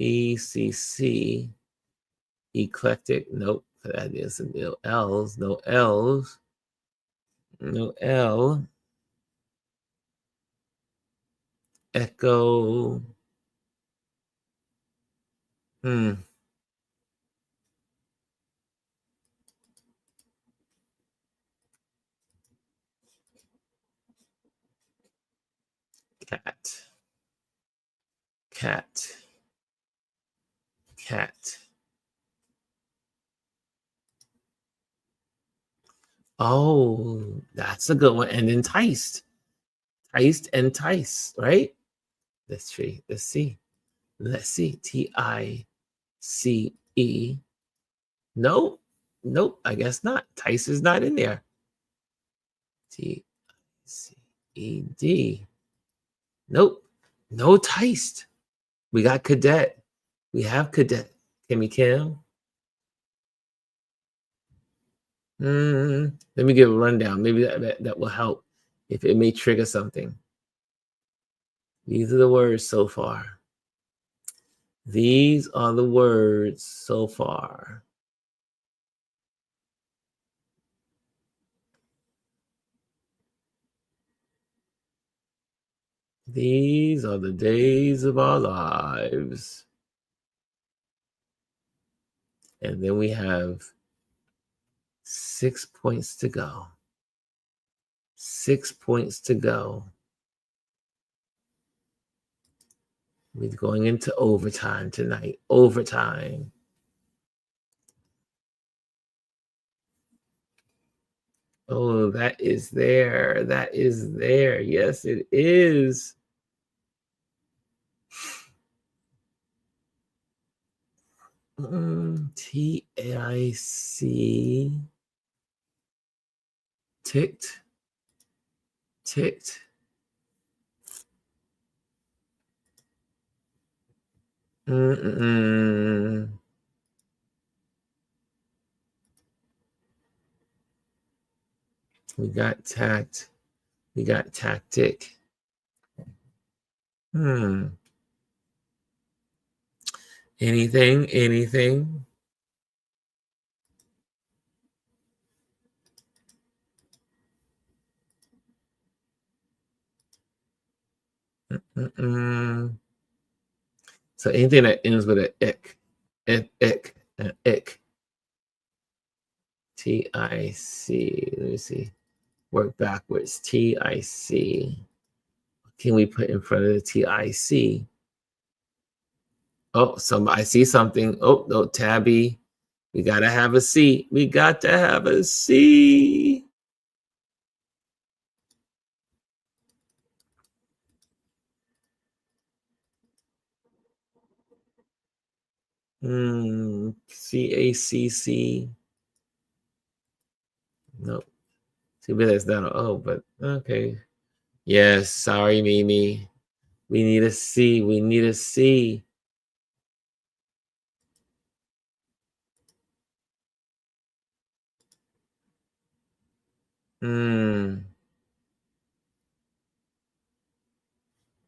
ECC. Eclectic. Nope. That is no L's. No L's. No L. Echo. Cat. Oh, that's a good one. And enticed. Entice, right? Let's see. Let's see. TICE. Nope. I guess not. Tice is not in there. TICED. Nope. No Ticed. We got cadet. We have cadet. Kimmy Kim. Let me give a rundown. Maybe that will help. If it may trigger something. These are the words so far. These are the words so far. These are the days of our lives. And then we have 6 points to go. 6 points to go. We're going into overtime tonight. Overtime. Oh, that is there. That is there. Yes, it is. TIC. Ticked. We got tact. We got tactic. Anything? So anything that ends with an ick, ick, ick. T-I-C. Let me see. Work backwards. T-I-C. What can we put in front of the T-I-C? Oh, I see something. Oh, no, Tabby. We got to have a C. We got to have a C. C-A-C-C. Nope. Too bad that's not an O, but okay. Yes, sorry, Mimi. We need a C. We need a C.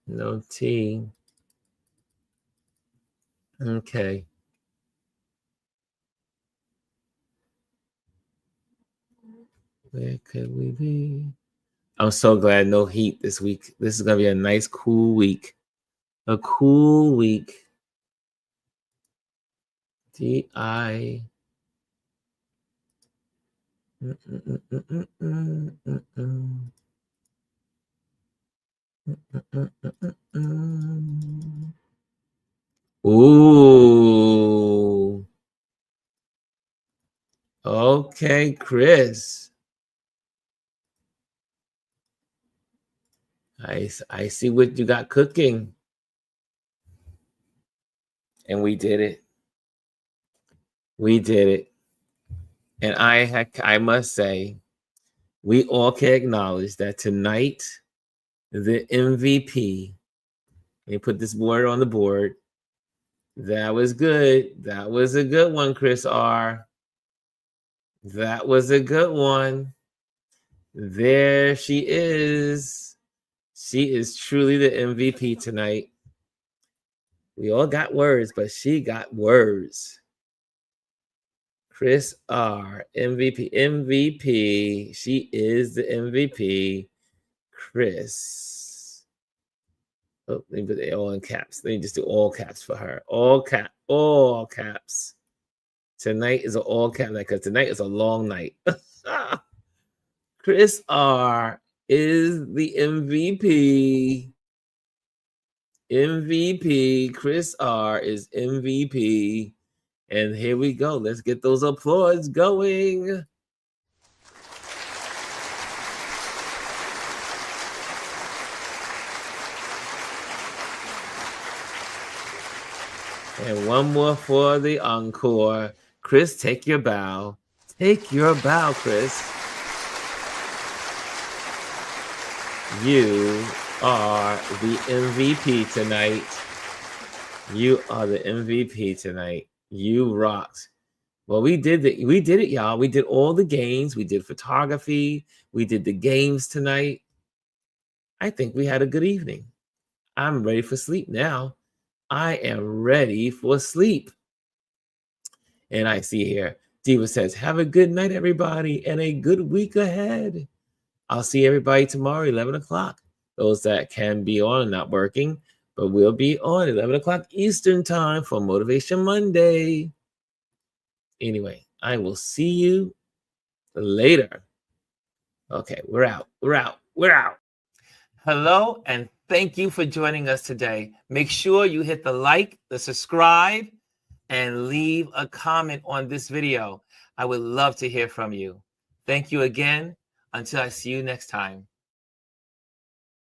No T. Okay. Where could we be? I'm so glad no heat this week. This is going to be a nice, cool week. A cool week. D-I. Ooh. Okay, Chris. I see what you got cooking. And we did it. We did it. And I must say, we all can acknowledge that tonight, the MVP, they put this word on the board. That was good. That was a good one, Chris R. That was a good one. There she is. She is truly the MVP tonight. We all got words, but she got words. Chris R, MVP, MVP. She is the MVP. Chris. Oh, let me put it all in caps. Let me just do all caps for her. All caps. Tonight is an all cap night because tonight is a long night. Chris R is the MVP. MVP. Chris R is MVP. And here we go. Let's get those applause going. And one more for the encore. Chris, take your bow. Take your bow, Chris. You are the MVP tonight. You are the MVP tonight. You rocked. Well, we did it, y'all. We did all the games. We did photography. We did the games tonight. I think we had a good evening. I'm ready for sleep now. I am ready for sleep. And I see here, Diva says, have a good night, everybody, and a good week ahead. I'll see everybody tomorrow, 11 o'clock. Those that can be on, not working, but we'll be on 11 o'clock Eastern time for Motivation Monday. Anyway, I will see you later. Okay, we're out. Hello, and thank you for joining us today. Make sure you hit the like, the subscribe, and leave a comment on this video. I would love to hear from you. Thank you again. Until I see you next time.